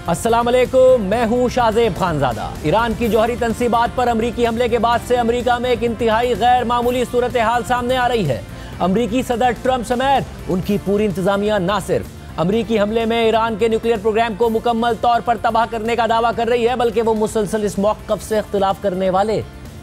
अस्सलाम वालेकुम, मैं हूं शाहजेब खानजादा। ईरान की जौहरी तंसीबात पर अमरीकी हमले के बाद से अमरीका में एक इंतहाई गैर मामूली सूरत हाल सामने आ रही है। अमरीकी सदर ट्रंप समेत उनकी पूरी इंतजामिया न सिर्फ अमरीकी हमले में ईरान के न्यूक्लियर प्रोग्राम को मुकम्मल तौर पर तबाह करने का दावा कर रही है, बल्कि वो मुसलसल इस मौक़िफ़ से इख्तिलाफ करने वाले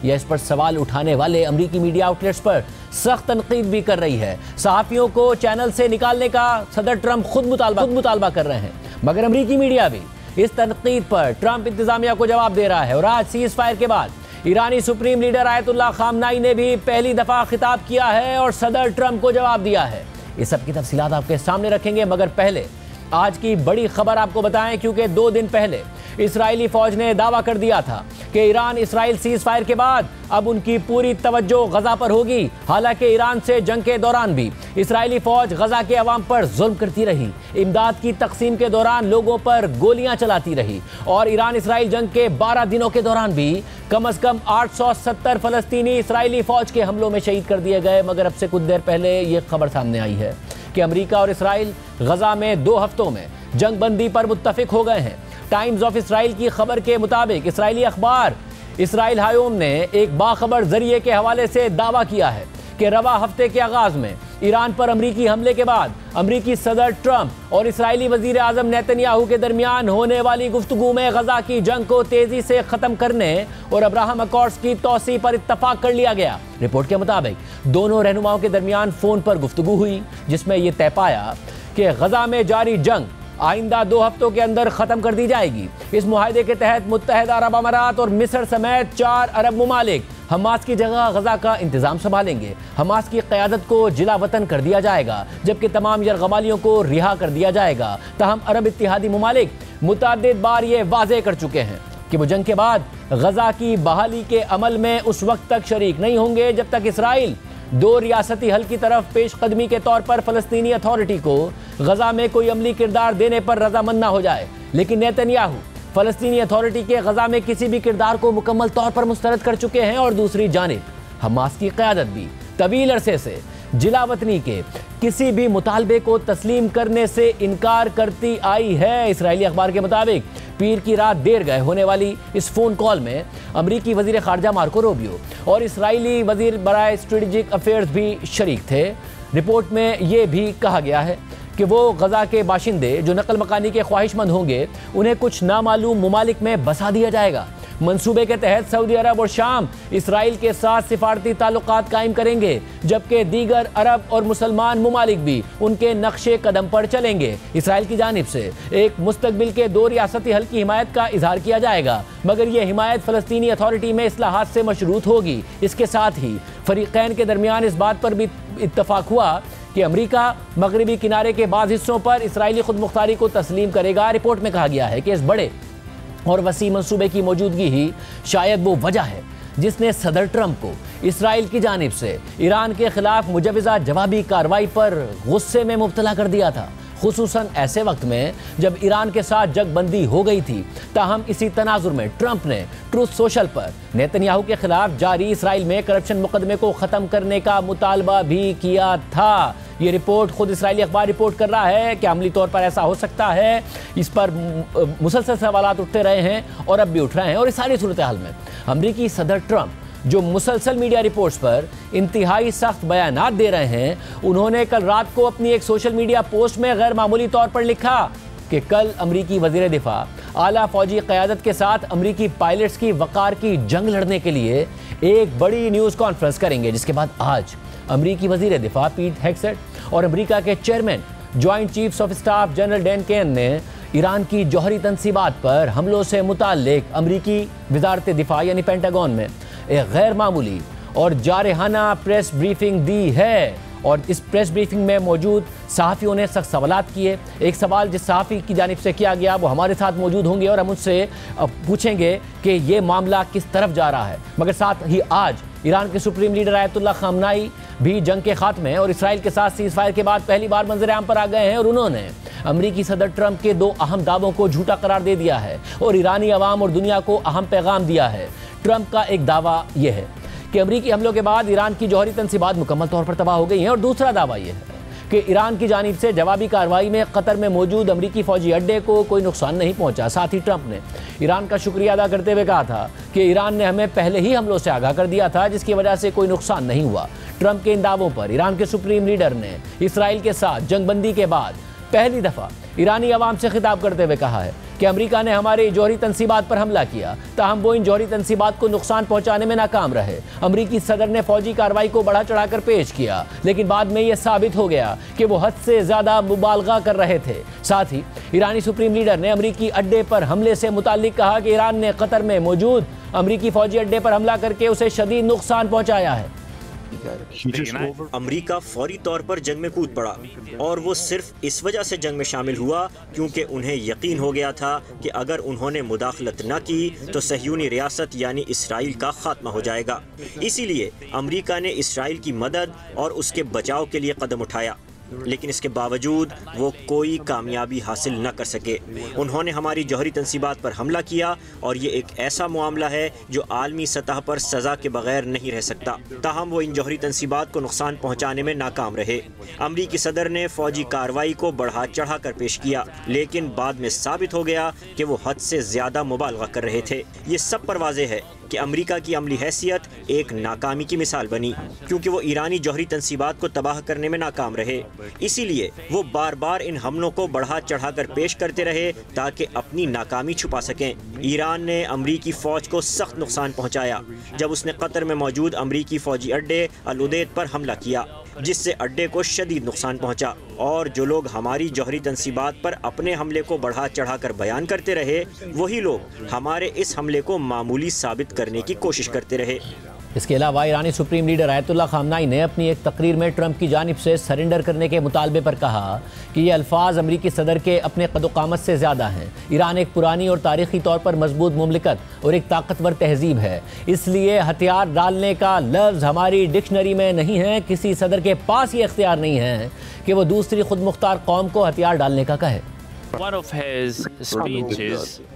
या इस पर सवाल उठाने वाले अमरीकी मीडिया आउटलेट्स पर सख्त तनकीद भी कर रही है। सहाफ़ियों को चैनल से निकालने का सदर ट्रंप खुद मुतालबा कर रहे हैं, मगर अमरीकी मीडिया भी इस तनकीद पर ट्रंप इंतजामिया को जवाब दे रहा है। और आज सीज़ फायर के बाद ईरानी सुप्रीम लीडर आयतुल्लाह खामनाई ने भी पहली दफ़ा खिताब किया है और सदर ट्रंप को जवाब दिया है। इस सब की तफसीलात आपके सामने रखेंगे, मगर पहले आज की बड़ी खबर आपको बताएं, क्योंकि 2 दिन पहले इस्राएली फौज ने दावा कर दिया था कि ईरान इसराइल सीज़ फायर के बाद अब उनकी पूरी तवज्जो गजा पर होगी। हालांकि ईरान से जंग के दौरान भी इस्राएली फौज गजा के अवाम पर जुल्म करती रही, इमदाद की तकसीम के दौरान लोगों पर गोलियां चलाती रही और ईरान इसराइल जंग के 12 दिनों के दौरान भी कम से कम 870 फलस्तीनी इसराइली फौज के हमलों में शहीद कर दिए गए। मगर अब से कुछ देर पहले ये खबर सामने आई है कि अमरीका और इसराइल गजा में 2 हफ्तों में जंग बंदी पर मुत्तफिक हो गए हैं। टाइम्स ऑफ इसराइल की खबर के मुताबिक इसराइली अखबार इसराइल हायोम ने एक बाखबर जरिए के हवाले से दावा किया है कि रवा हफ्ते के आगाज में ईरान पर अमरीकी हमले के बाद अमरीकी सदर ट्रंप और इसराइली वजीर आजम नेतन्याहू के दरमियान होने वाली गुफ्तगू में गजा की जंग को तेजी से खत्म करने और अब्राहम अकॉर्ड्स की तौसी पर इत्तफाक कर लिया गया। रिपोर्ट के मुताबिक दोनों रहनुमाओं के दरमियान फोन पर गुफ्तगू हुई, जिसमें यह तय पाया कि गजा में जारी जंग आइंदा 2 हफ्तों के अंदर खत्म कर दी जाएगी। इस मुआहदे के तहत मुत्तहदा अरब अमारात और मिस्र समेत 4 अरब ममालिक हमास की जगह गजा का इंतजाम संभालेंगे। हमास की क़यादत को जिला वतन कर दिया जाएगा, जबकि तमाम यरगमालियों को रिहा कर दिया जाएगा। तहम अरब इत्तेहादी ममालिक मुतअद्दिद बार ये वाज़ेह कर चुके हैं कि वो जंग के बाद गजा की बहाली के अमल में उस वक्त तक शरीक नहीं होंगे जब तक इसराइल 2 रियासती हल की तरफ पेशकदमी के तौर पर फ़लस्तीनी अथॉरिटी को गजा में कोई अमली किरदार देने पर रजामंद ना हो जाए। लेकिन नेतन्याहू फ़लस्तीनी अथॉरिटी के गजा में किसी भी किरदार को मुकम्मल तौर पर मुस्तरद कर चुके हैं और दूसरी जानिब हमास की क़यादत भी तवील अरसे से जिला वतनी के किसी भी मुतालबे को तस्लीम करने से इनकार करती आई है। इसराइली अखबार के मुताबिक पीर की रात देर गए होने वाली इस फ़ोन कॉल में अमरीकी वज़ीर ख़ारजा मार्को रूबियो और इसराइली वज़ीर बराए स्ट्रेटेजिक अफेयर्स भी शरीक थे। रिपोर्ट में ये भी कहा गया है कि वो गजा के बाशिंदे जो नकल मकानी के ख्वाहिशमंद होंगे उन्हें कुछ नामालूम ममालिक में बसा दिया जाएगा। मंसूबे के तहत सऊदी अरब और शाम इसराइल के साथ सिफारती ताल्लुकात कायम करेंगे, जबकि दीगर अरब और मुसलमान ममालिक भी उनके नक्शे कदम पर चलेंगे। इसराइल की जानिब से एक मुस्तकबिल के 2 रियासती हल की हिमायत का इजहार किया जाएगा, मगर यह हिमायत फ़लस्तीनी अथॉरिटी में इस्लाहात से मशरूत होगी। इसके साथ ही फरीक़ैन के दरमियान इस बात पर भी इत्तफाक हुआ कि अमरीका मगरबी किनारे के बाद हिस्सों पर इसराइली खुद मुख्तारी को तस्लीम करेगा। रिपोर्ट में कहा गया है कि इस बड़े और वसी मंसूबे की मौजूदगी ही शायद वो वजह है जिसने सदर ट्रंप को इसराइल की जानिब से ईरान के खिलाफ मुजवज़ा जवाबी कार्रवाई पर गुस्से में मुब्तला कर दिया था, खुसूसन ऐसे वक्त में जब ईरान के साथ जंगबंदी हो गई थी। ताहम इसी तनाजुर में ट्रंप ने ट्रूथ सोशल पर नेतन्याहू के खिलाफ जारी इसराइल में करप्शन मुकदमे को ख़त्म करने का मुतालबा भी किया था। ये रिपोर्ट खुद इसराइली अखबार रिपोर्ट कर रहा है कि अमली तौर पर ऐसा हो सकता है। इस पर मुसलसल सवालात उठते रहे हैं और अब भी उठ रहे हैं। और इस सारी सूरत हाल में अमरीकी सदर ट्रंप जो मुसलसल मीडिया रिपोर्ट्स पर इंतहाई सख्त बयानात दे रहे हैं, उन्होंने कल रात को अपनी एक सोशल मीडिया पोस्ट में गैर मामूली तौर पर लिखा कि कल अमरीकी वज़ीर दिफा आला फौजी क़यादत के साथ अमरीकी पायलट्स की वक़ार की जंग लड़ने के लिए एक बड़ी न्यूज़ कॉन्फ्रेंस करेंगे। जिसके बाद आज अमरीकी वज़ीर दिफा पीट हेगसेट और अमरीका के chairman joint chiefs of staff general Dan Caine ने ईरान की जौहरी तंसीबात पर हमलों से मुताल्लिक अमरीकी वज़ारत दिफा यानी पेंटागन में एक गैर मामूली और जारहाना प्रेस ब्रीफिंग दी है। और इस प्रेस ब्रीफिंग में मौजूद सहाफ़ियों ने सख्त सवालात किए। एक सवाल जिस सहाफ़ी की जानिब से किया गया वो हमारे साथ मौजूद होंगे और हम उनसे पूछेंगे कि ये मामला किस तरफ जा रहा है। मगर साथ ही आज ईरान के सुप्रीम लीडर आयतुल्लाह खामनाई भी जंग के खात्मे और इसराइल के साथ सीज़ फायर के बाद पहली बार मंजर आम पर आ गए हैं और उन्होंने अमरीकी सदर ट्रंप के 2 अहम दावों को झूठा करार दे दिया है और ईरानी अवाम और दुनिया को अहम पैगाम दिया है। ट्रंप का एक दावा यह है कि अमरीकी हमलों के बाद ईरान की जौहरी तंसीबात मुकम्मल तौर पर तबाह हो गई हैं और दूसरा दावा यह है कि ईरान की जानिब से जवाबी कार्रवाई में कतर में मौजूद अमरीकी फौजी अड्डे को कोई नुकसान नहीं पहुंचा। साथ ही ट्रंप ने ईरान का शुक्रिया अदा करते हुए कहा था कि ईरान ने हमें पहले ही हमलों से आगाह कर दिया था, जिसकी वजह से कोई नुकसान नहीं हुआ। ट्रंप के इन दावों पर ईरान के सुप्रीम लीडर ने इसराइल के साथ जंगबंदी के बाद पहली दफा ईरानी अवाम से खिताब करते हुए कहा है कि अमेरिका ने हमारी जौहरी तंसीबात पर हमला किया, ताहम वो इन जौहरी तंसीबात को नुकसान पहुंचाने में नाकाम रहे। अमेरिकी सदर ने फौजी कार्रवाई को बढ़ा चढ़ाकर पेश किया, लेकिन बाद में यह साबित हो गया कि वो हद से ज्यादा मुबालगा कर रहे थे। साथ ही ईरानी सुप्रीम लीडर ने अमेरिकी अड्डे पर हमले से मुताल्लिक कहा कि ईरान ने कतर में मौजूद अमेरिकी फौजी अड्डे पर हमला करके उसे शदीद नुकसान पहुंचाया है। अमेरिका फौरी तौर पर जंग में कूद पड़ा और वो सिर्फ इस वजह से जंग में शामिल हुआ क्योंकि उन्हें यकीन हो गया था कि अगर उन्होंने मुदाखलत न की तो सहयूनी रियासत यानी इसराइल का खात्मा हो जाएगा। इसीलिए अमेरिका ने इसराइल की मदद और उसके बचाव के लिए कदम उठाया, लेकिन इसके बावजूद वो कोई कामयाबी हासिल न कर सके। उन्होंने हमारी जौहरी तंसीबात पर हमला किया और ये एक ऐसा मामला है जो आलमी सतह पर सज़ा के बगैर नहीं रह सकता। ताहम वो इन जौहरी तंसीबात को नुकसान पहुँचाने में नाकाम रहे। अमरीकी सदर ने फौजी कार्रवाई को बढ़ा चढ़ा कर पेश किया, लेकिन बाद में साबित हो गया कि वो हद से ज़्यादा मुबालगा कर रहे थे। ये सब पर वाज़ेह है कि अमेरिका की अमली हैसियत एक नाकामी की मिसाल बनी, क्योंकि वो ईरानी जौहरी तंसीबात को तबाह करने में नाकाम रहे। इसीलिए वो बार बार इन हमलों को बढ़ा चढ़ाकर पेश करते रहे ताकि अपनी नाकामी छुपा सकें। ईरान ने अमरीकी फ़ौज को सख्त नुकसान पहुंचाया जब उसने कतर में मौजूद अमरीकी फ़ौजी अड्डे अल उदैद पर हमला किया, जिससे अड्डे को शदीद नुकसान पहुंचा। और जो लोग हमारी जौहरी तंसीबात पर अपने हमले को बढ़ा चढ़ाकर बयान करते रहे, वही लोग हमारे इस हमले को मामूली साबित करने की कोशिश करते रहे। इसके अलावा ईरानी सुप्रीम लीडर आयतुल्लाह खामनाई ने अपनी एक तकरीर में ट्रंप की जानिब से सरेंडर करने के मुतालबे पर कहा कि ये अल्फाज अमरीकी सदर के अपने कद-ओ-क़ामत से ज़्यादा हैं। ईरान एक पुरानी और तारीख़ी तौर पर मजबूत मुमलिकत और एक ताकतवर तहजीब है, इसलिए हथियार डालने का लफ्ज़ हमारी डिक्शनरी में नहीं है। किसी सदर के पास ये इख्तियार नहीं है कि वो दूसरी खुद मुख्तार कौम को हथियार डालने का कहे।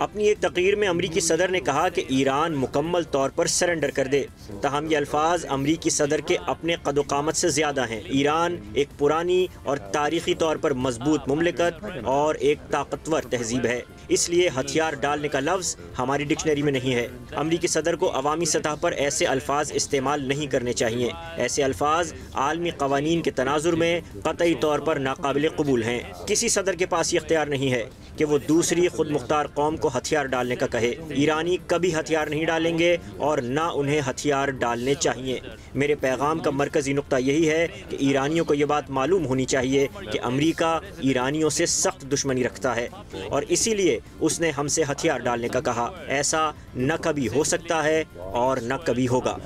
अपनी एक तकरीर में अमरीकी सदर ने कहा कि ईरान मुकम्मल तौर पर सरेंडर कर दे। ताहम ये अल्फाज अमरीकी सदर के अपने कद-ओ-क़ामत से ज़्यादा हैं। ईरान एक पुरानी और तारीख़ी तौर पर मजबूत मुमलिकत और एक ताकतवर तहजीब है, इसलिए हथियार डालने का लफ्ज़ हमारी डिक्शनरी में नहीं है। अमरीकी सदर को अवामी सतह पर ऐसे अल्फाज इस्तेमाल नहीं करने चाहिए। ऐसे अल्फाज आलमी क़वानीन के तनाजुर में कतई तौर पर नाकाबिल कबूल हैं। किसी सदर के पास ये इख्तियार नहीं है कि वो दूसरी खुद मुख्तार कौम को हथियार डालने का कहे। ईरानी कभी हथियार नहीं डालेंगे और ना उन्हें हथियार डालने चाहिए। मेरे पैगाम का मरकज़ी नुक्ता यही है कि ईरानियों को ये बात मालूम होनी चाहिए कि अमरीका ईरानियों से सख्त दुश्मनी रखता है और इसीलिए उसने हमसे हथियार डालने का कहा। ऐसा न कभी हो सकता है और न कभी होगा।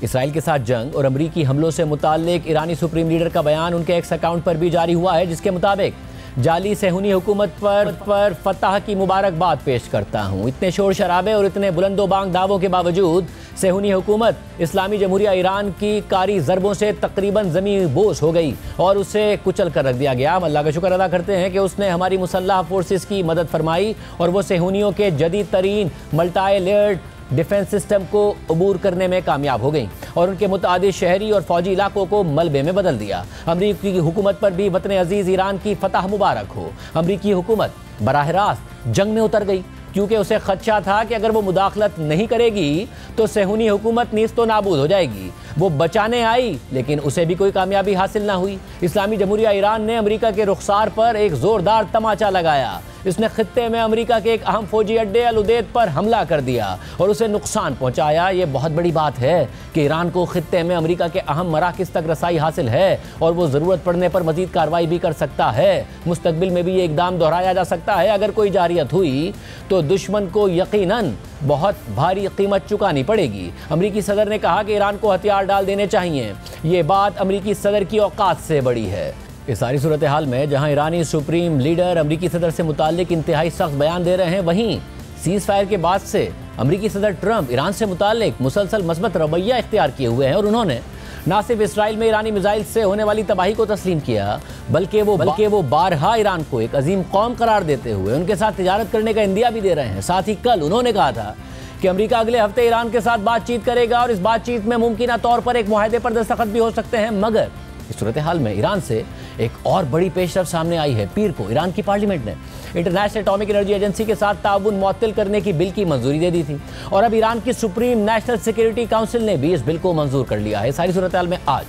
इसराइल के साथ जंग और अमरीकी हमलों से मुताल्लिक ईरानी सुप्रीम लीडर का बयान उनके एक्स अकाउंट पर भी जारी हुआ है, जिसके मुताबिक जाली सेहूनी हुकूमत पर फतह की मुबारकबाद पेश करता हूँ। इतने शोर शराबे और इतने बुलंदोबांग दावों के बावजूद सेहूनी हुकूमत इस्लामी जमहूरिया ईरान की कारी ज़रबों से तकरीबन ज़मीन बोस हो गई और उसे कुचल कर रख दिया गया। हम अल्लाह का शुक्र अदा करते हैं कि उसने हमारी मुसल्लह फोर्सेस की मदद फरमाई और वो सेहूनियों के जदीद तरीन मल्टी लेयर्ड डिफेंस सिस्टम को अबूर करने में कामयाब हो गई और उनके मुतादिद शहरी और फौजी इलाकों को मलबे में बदल दिया। अमरीकी हुकूमत पर भी वतन अजीज़ ईरान की फतह मुबारक हो। अमरीकी हुकूमत बराह रास्त जंग में उतर गई क्योंकि उसे खदशा था कि अगर वो मुदाखलत नहीं करेगी तो सेहूनी हुकूमत नीस्तो नाबूद हो जाएगी। वो बचाने आई लेकिन उसे भी कोई कामयाबी हासिल ना हुई। इस्लामी जमहूरिया ईरान ने अमेरिका के रुखसार पर एक ज़ोरदार तमाचा लगाया। इसने खित्ते में अमेरिका के एक अहम फौजी अड्डे अल उदैद पर हमला कर दिया और उसे नुकसान पहुंचाया। ये बहुत बड़ी बात है कि ईरान को खित्ते में अमेरिका के अहम मराकिज़ तक रसाई हासिल है और वो ज़रूरत पड़ने पर मज़ीद कार्रवाई भी कर सकता है। मुस्तकबिल में भी ये इक़दाम दोहराया जा सकता है। अगर कोई जारियत हुई तो दुश्मन को यकीनन बहुत भारी कीमत चुकानी पड़ेगी। अमरीकी सदर ने कहा कि ईरान को हथियार डाल देने चाहिए। ये बात अमरीकी सदर की औकात से बड़ी है। इस सारी सूरत हाल में जहां ईरानी सुप्रीम लीडर अमरीकी सदर से मुताल्लिक इंतहाई सख्त बयान दे रहे हैं, वहीं सीज़ फायर के बाद से अमरीकी सदर ट्रंप ईरान से मुताल्लिक मुसलसल मस्बत रवैया इख्तियार किए हुए हैं और उन्होंने न सिर्फ इसराइल में ईरानी मिसाइल से होने वाली तबाही को तस्लीम किया बल्कि वो बारहा ईरान को एक अजीम कौम करार देते हुए उनके साथ तिजारत करने का इंदिया भी दे रहे हैं। साथ ही कल उन्होंने कहा था कि अमेरिका अगले हफ्ते ईरान के साथ बातचीत करेगा और इस बातचीत में मुमकिन तौर पर एक मुआहदे पर दस्तखत भी हो सकते हैं, मगर इस सूरत हाल में ईरान से एक और बड़ी पेशरफ सामने आई है। पीर को ईरान की पार्लियामेंट ने इंटरनेशनल एटॉमिक एनर्जी एजेंसी के साथ ताउन मुअत्तल करने की बिल की मंजूरी दे दी थी और अब ईरान की सुप्रीम नेशनल सिक्योरिटी काउंसिल ने भी इस बिल को मंजूर कर लिया है। सारी सूरत हाल में आज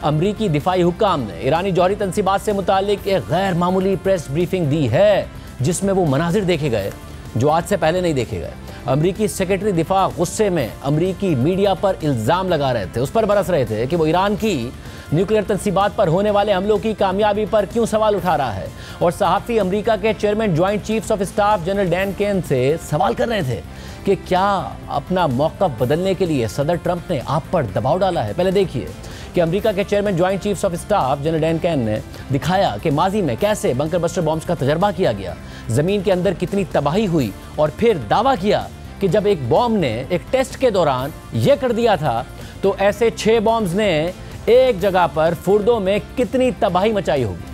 अमरीकी दिफाई हुक्काम ने ईरानी जौहरी तंसीबात से मुतालिक एक गैर मामूली प्रेस ब्रीफिंग दी है, जिसमें वो मनाजिर देखे गए जो आज से पहले नहीं देखे गए। अमरीकी सेक्रेटरी दिफा गुस्से में अमरीकी मीडिया पर इल्ज़ाम लगा रहे थे, उस पर बरस रहे थे कि वो ईरान की न्यूक्लियर तंसीबात पर होने वाले हमलों की कामयाबी पर क्यों सवाल उठा रहा है। और सहाफ़ी अमरीका के chairman joint chiefs of staff general Dan Caine से सवाल कर रहे थे कि क्या अपना मौक़िफ़ बदलने के लिए सदर ट्रंप ने आप पर दबाव डाला है। पहले देखिए कि अमेरिका के chairman joint chiefs of staff general Dan Caine ने दिखाया कि माजी में कैसे बंकर बस्टर बॉम्ब्स का तजर्बा किया गया, ज़मीन के अंदर कितनी तबाही हुई, और फिर दावा किया कि जब एक बॉम्ब ने एक टेस्ट के दौरान यह कर दिया था तो ऐसे 6 बॉम्ब्स ने एक जगह पर फुर्दो में कितनी तबाही मचाई होगी।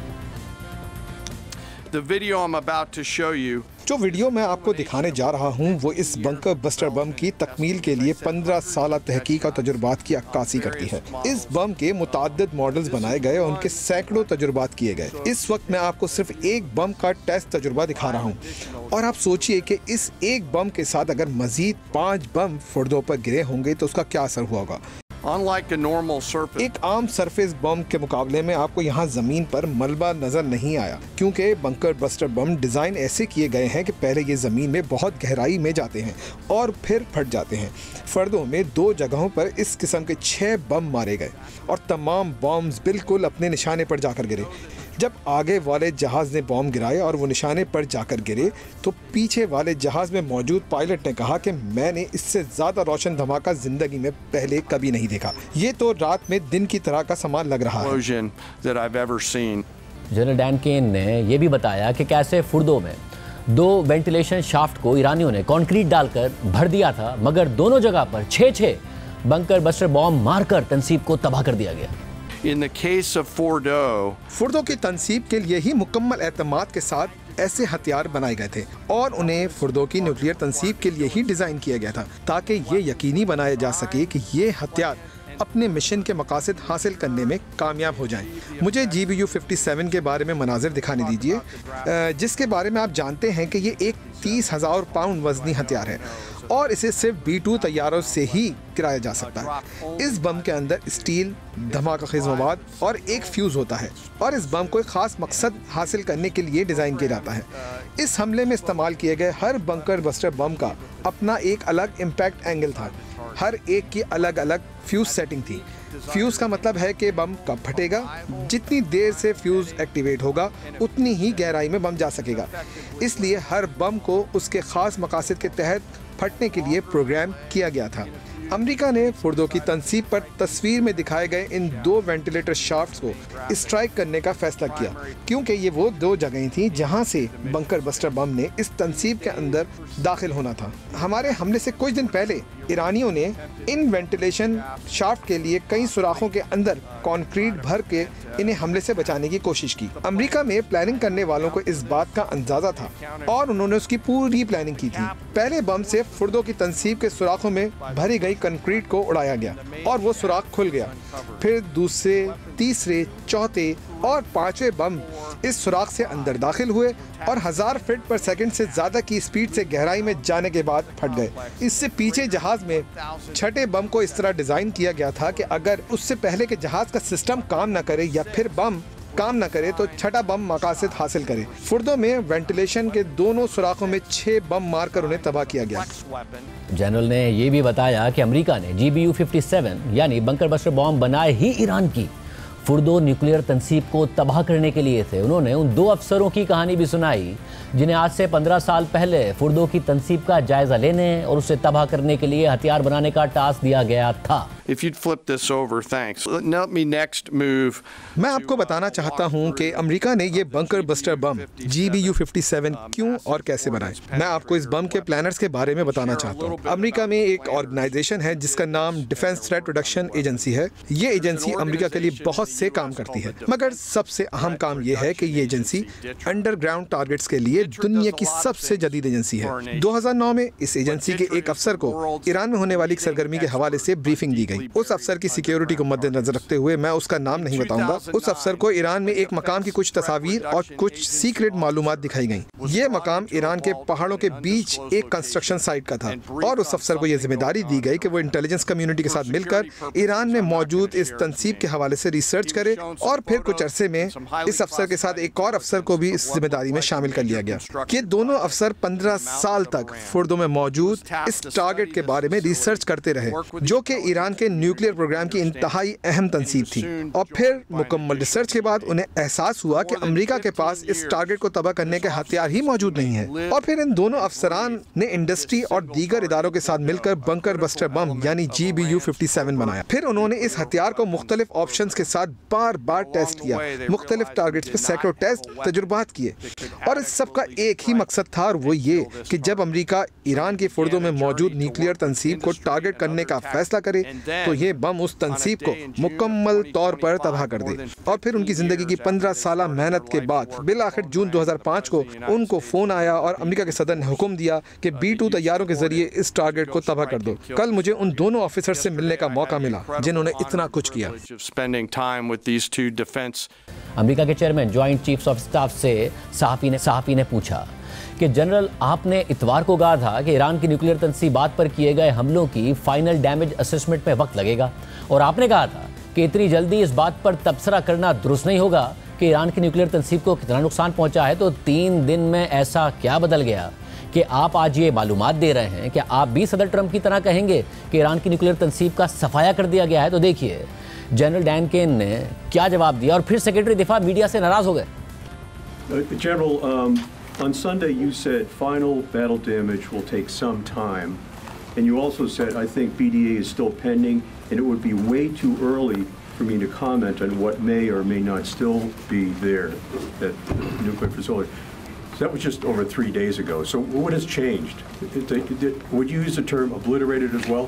The video I'm about to show you जो वीडियो मैं आपको दिखाने जा रहा हूं वो इस बंकर बस्टर बम की तकमील के लिए 15 साल तहकीक और तजुर्बात की अक्कासी करती है। इस बम के मुताद्दिद मॉडल्स बनाए गए और उनके सैकड़ों तजुर्बात किए गए। इस वक्त मैं आपको सिर्फ एक बम का टेस्ट तजुर्बा दिखा रहा हूं और आप सोचिए कि इस एक बम के साथ अगर मजीद 5 बम फुर्दों पर गिरे होंगे तो उसका क्या असर हुआ होगा। Unlike a normal surface, एक आम सरफेस बम के मुकाबले में आपको यहाँ जमीन पर मलबा नजर नहीं आया, क्योंकि बंकर बस्टर बम डिजाइन ऐसे किए गए हैं कि पहले ये जमीन में बहुत गहराई में जाते हैं और फिर फट जाते हैं। फर्दों में 2 जगहों पर इस किस्म के 6 बम मारे गए और तमाम बॉम्ब्स बिल्कुल अपने निशाने पर जाकर गिरे। जब आगे वाले जहाज़ ने बॉम्ब गिराए और वो निशाने पर जाकर गिरे तो पीछे वाले जहाज़ में मौजूद पायलट ने कहा कि मैंने इससे ज़्यादा रोशन धमाका ज़िंदगी में पहले कभी नहीं देखा। ये तो रात में दिन की तरह का सामान लग रहा है। जनरल डैन केन ने यह भी बताया कि कैसे फुर्दों में 2 वेंटिलेशन शाफ्ट को ईरानियों ने कंक्रीट डालकर भर दिया था, मगर दोनों जगह पर 6 बंकर बस्टर बॉम्ब मारकर तंसीब को तबाह कर दिया गया। In the case of फुर्दों की तंसीब के लिए ही मुकम्मल एतमाद के साथ ऐसे हथियार बनाए गए थे और उन्हें फुर्दों की न्यूक्लियर तंसीब के लिए ही डिज़ाइन किया गया था ताकि ये यकीनी बनाया जा सके कि ये हथियार अपने मिशन के मकासद हासिल करने में कामयाब हो जाएं। मुझे GBU-57 के बारे में मनाजिर दिखाने दीजिए, जिसके बारे में आप जानते हैं कि ये एक 30,000 पाउंड वजनी हथियार है और इसे सिर्फ B-2 तैयारों से ही गिराया जा सकता है। इस बम के अंदर स्टील, धमाका खेज मवाद और एक फ्यूज़ होता है और इस बम को एक ख़ास मकसद हासिल करने के लिए डिज़ाइन किया जाता है। इस हमले में इस्तेमाल किए गए हर बंकर बस्टर बम का अपना एक अलग इम्पैक्ट एंगल था। हर एक की अलग अलग फ्यूज़ सेटिंग थी। फ्यूज़ का मतलब है कि बम कब फटेगा, जितनी देर से फ्यूज़ एक्टिवेट होगा उतनी ही गहराई में बम जा सकेगा। इसलिए हर बम को उसके ख़ास मकासद के तहत फटने के लिए प्रोग्राम किया गया था। अमेरिका ने फुर्दों की तंसीब पर तस्वीर में दिखाए गए इन 2 वेंटिलेटर शाफ्ट्स को स्ट्राइक करने का फैसला किया, क्योंकि ये वो 2 जगहें थीं जहां से बंकर बस्टर बम ने इस तंसीब के अंदर दाखिल होना था। हमारे हमले से कुछ दिन पहले ईरानियों ने इन वेंटिलेशन शाफ्ट के लिए कई सुराखों के अंदर कंक्रीट भर के इन्हें हमले से बचाने की कोशिश की। अमेरिका में प्लानिंग करने वालों को इस बात का अंदाजा था और उन्होंने उसकी पूरी प्लानिंग की थी। पहले बम से फुर्दों की तंसीब के सुराखों में भरी गई कंक्रीट को उड़ाया गया और वो सुराख खुल गया। फिर दूसरे, तीसरे, चौथे और 5वें बम इस सुराख से अंदर दाखिल हुए और 1000 फीट पर सेकंड से ज़्यादा की स्पीड से गहराई में जाने के बाद फट गए। इससे पीछे जहाज़ में 6ठे बम को इस तरह डिज़ाइन किया गया था कि अगर उससे पहले के जहाज़ का सिस्टम काम न करे या फिर बम काम न करे तो 6ठा बम मकासद हासिल करे। फुर्दों में वेंटिलेशन के दोनों सुराखों में 6 बम मारकर उन्हें तबाह किया गया। जनरल ने यह भी बताया कि अमेरिका ने GBU-57 यानी बंकर बस्टर बॉम्ब बनाए ही ईरान की फुर्दो न्यूक्लियर तंसीब को तबाह करने के लिए थे। उन्होंने उन 2 अफसरों की कहानी भी सुनाई जिन्हें आज से 15 साल पहले फुर्दो की तंसीब का जायजा लेने और उसे तबाह करने के लिए हथियार बनाने का टास्क दिया गया था। If you'd flip this over, thanks. Let me next move. मैं आपको बताना चाहता हूं कि अमेरिका ने ये बंकर बस्टर बम GBU-57 क्यों और कैसे बनाए। मैं आपको इस बम के प्लानर्स के बारे में बताना चाहता हूं। अमेरिका में एक ऑर्गेनाइजेशन है जिसका नाम डिफेंस थ्रेट रिडक्शन एजेंसी है। ये एजेंसी अमेरिका के लिए बहुत से काम करती है, मगर सबसे अहम काम यह है कि ये एजेंसी अंडरग्राउंड टारगेट्स के लिए दुनिया की सबसे जदीद एजेंसी है। 2009 में इस एजेंसी के एक अफसर को ईरान में होने वाली सरगर्मी के हवाले से ब्रीफिंग दी गई। गई। उस अफसर की सिक्योरिटी को मद्देनजर रखते हुए मैं उसका नाम नहीं बताऊंगा। उस अफसर को ईरान में एक मकाम की कुछ तस्वीर और कुछ सीक्रेट मालूमात दिखाई गई। ये मकाम ईरान के पहाड़ों के बीच एक कंस्ट्रक्शन साइट का था और उस अफसर को यह जिम्मेदारी दी गई कि वो इंटेलिजेंस कम्युनिटी के साथ मिलकर ईरान में मौजूद इस तंसीब के हवाले से रिसर्च करे और फिर कुछ अरसे में इस अफसर के साथ एक और अफसर को भी इस जिम्मेदारी में शामिल कर लिया गया। ये दोनों अफसर 15 साल तक फुर्दो में मौजूद इस टारगेट के बारे में रिसर्च करते रहे, जो कि ईरान के न्यूक्लियर प्रोग्राम की इंतहाई अहम तंसीब थी। और फिर मुकम्मल रिसर्च के बाद उन्हें एहसास हुआ कि अमेरिका के पास इस टारगेट को तबाह करने के हथियार ही मौजूद नहीं है। और फिर इन दोनों अफसरान ने इंडस्ट्री और दीगर इदारों के साथ मिलकर बंकर बस्टर बम यानी GBU-57 बनाया। फिर उन्होंने इस हथियार को मुख्तलिफ ऑप्शंस के साथ बार बार टेस्ट किया, मुख्तलिफ टारगेट्स पे सैकड़ों टेस्ट तजुर्बात किए और इस सब का एक ही मकसद था और वो ये कि जब अमेरिका ईरान की फुर्दों में मौजूद न्यूक्लियर तंसीब को टारगेट करने का फैसला करे तो ये बम उस तंसीब को मुकम्मल तौर पर तबाह कर दे। और फिर उनकी जिंदगी की 15 साल मेहनत के बाद बिलाखिर जून 2005 को उनको फोन आया और अमेरिका के सदर ने हुक्म दिया कि B-2 तैयारों के जरिए इस टारगेट को तबाह कर दो। कल मुझे उन दोनों ऑफिसर से मिलने का मौका मिला जिन्होंने इतना कुछ किया। अमेरिका के chairman joint chiefs of staff से सहाफी ने पूछा कि जनरल, आपने इतवार को कहा था कि ईरान की न्यूक्लियर तंसीबात पर किए गए हमलों की फाइनल डैमेज असेसमेंट में वक्त लगेगा और आपने कहा था कि इतनी जल्दी इस बात पर तबसरा करना दुरुस्त नहीं होगा कि ईरान की न्यूक्लियर तंसीब को कितना नुकसान पहुंचा है। तो 3 दिन में ऐसा क्या बदल गया कि आप आज ये मालूमात दे रहे हैं कि आप भी सदर ट्रंप की तरह कहेंगे कि ईरान की न्यूक्लियर तंसीब का सफाया कर दिया गया है? तो देखिए जनरल डैन केन ने क्या जवाब दिया और फिर सेक्रेटरी दिफा मीडिया से नाराज हो गए। General, on Sunday you said final battle damage will take some time, and you also said I think BDA is still pending and it would be way too early for me to comment on what may or may not still be there at the nuclear facility. So that was just over 3 days ago. So what has changed? Would you use the term obliterated as well?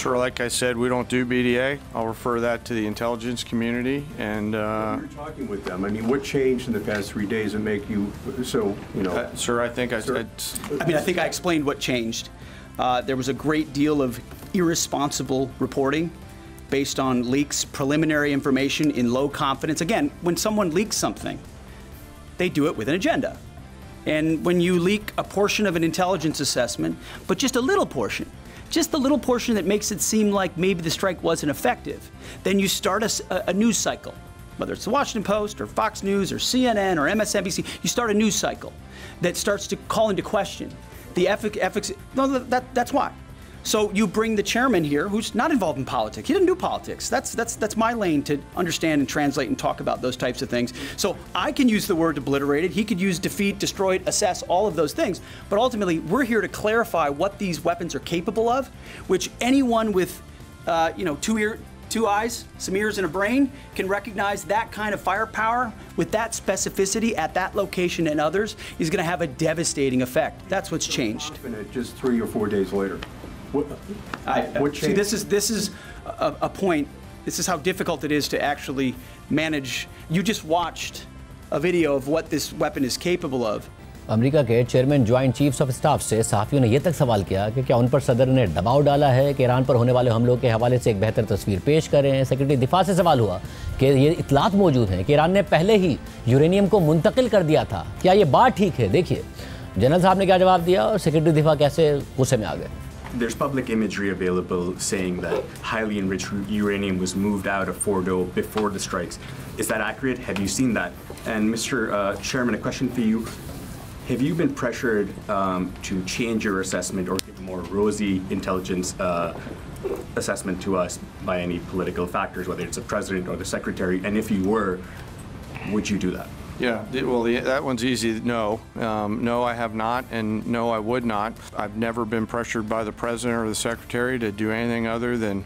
Sure, like I said, we don't do BDA. I'll refer that to the intelligence community. And you're talking with them. I mean, what changed in the past 3 days that make you so, you know? Sir, I think I said. I think I explained what changed. There was a great deal of irresponsible reporting based on leaks, preliminary information in low confidence. Again, when someone leaks something, they do it with an agenda. And when you leak a portion of an intelligence assessment, but just a little portion that makes it seem like maybe the strike wasn't effective, then you start a news cycle. Whether it's the Washington Post or Fox News or CNN or MSNBC, you start a news cycle that starts to call into question the efficacy. No, that's why. So you bring the chairman here, who's not involved in politics. He didn't do politics. That's my lane to understand and translate and talk about those types of things. So I can use the word obliterated. He could use defeat, destroyed, assess, all of those things. But ultimately, we're here to clarify what these weapons are capable of, which anyone with, two eyes, some ears, and a brain can recognize that kind of firepower with that specificity at that location and others is going to have a devastating effect. That's what's changed. Just 3 or 4 days later. What see, this is a point. This is how difficult it is to actually manage. You just watched a video of what this weapon is capable of. America के chairman joint chiefs of staff से सहाफियों ने यह तक सवाल किया कि क्या उन पर सदर ने दबाव डाला है कि ईरान पर होने वाले हमलों के हवाले से एक बेहतर तस्वीर पेश करें। सेक्रेटरी दिफा से सवाल हुआ कि ये इतलात मौजूद हैं कि ईरान ने पहले ही यूरेनियम को मुंतकिल कर दिया था, क्या ये बात ठीक है? देखिए जनरल साहब ने क्या जवाब दिया और सेक्रेटरी दिफा कैसे गुस्से में आ गए। There's public imagery available saying that highly enriched uranium was moved out of Fordo before the strikes. Is that accurate? Have you seen that? And Mr. Chairman, a question for you. Have you been pressured to change your assessment or give a more rosy intelligence assessment to us by any political factors, whether it's the president or the secretary? And if you were, would you do that? Yeah, well, that one's easy. No. No, I have not, and no, I would not. I've never been pressured by the president or the secretary to do anything other than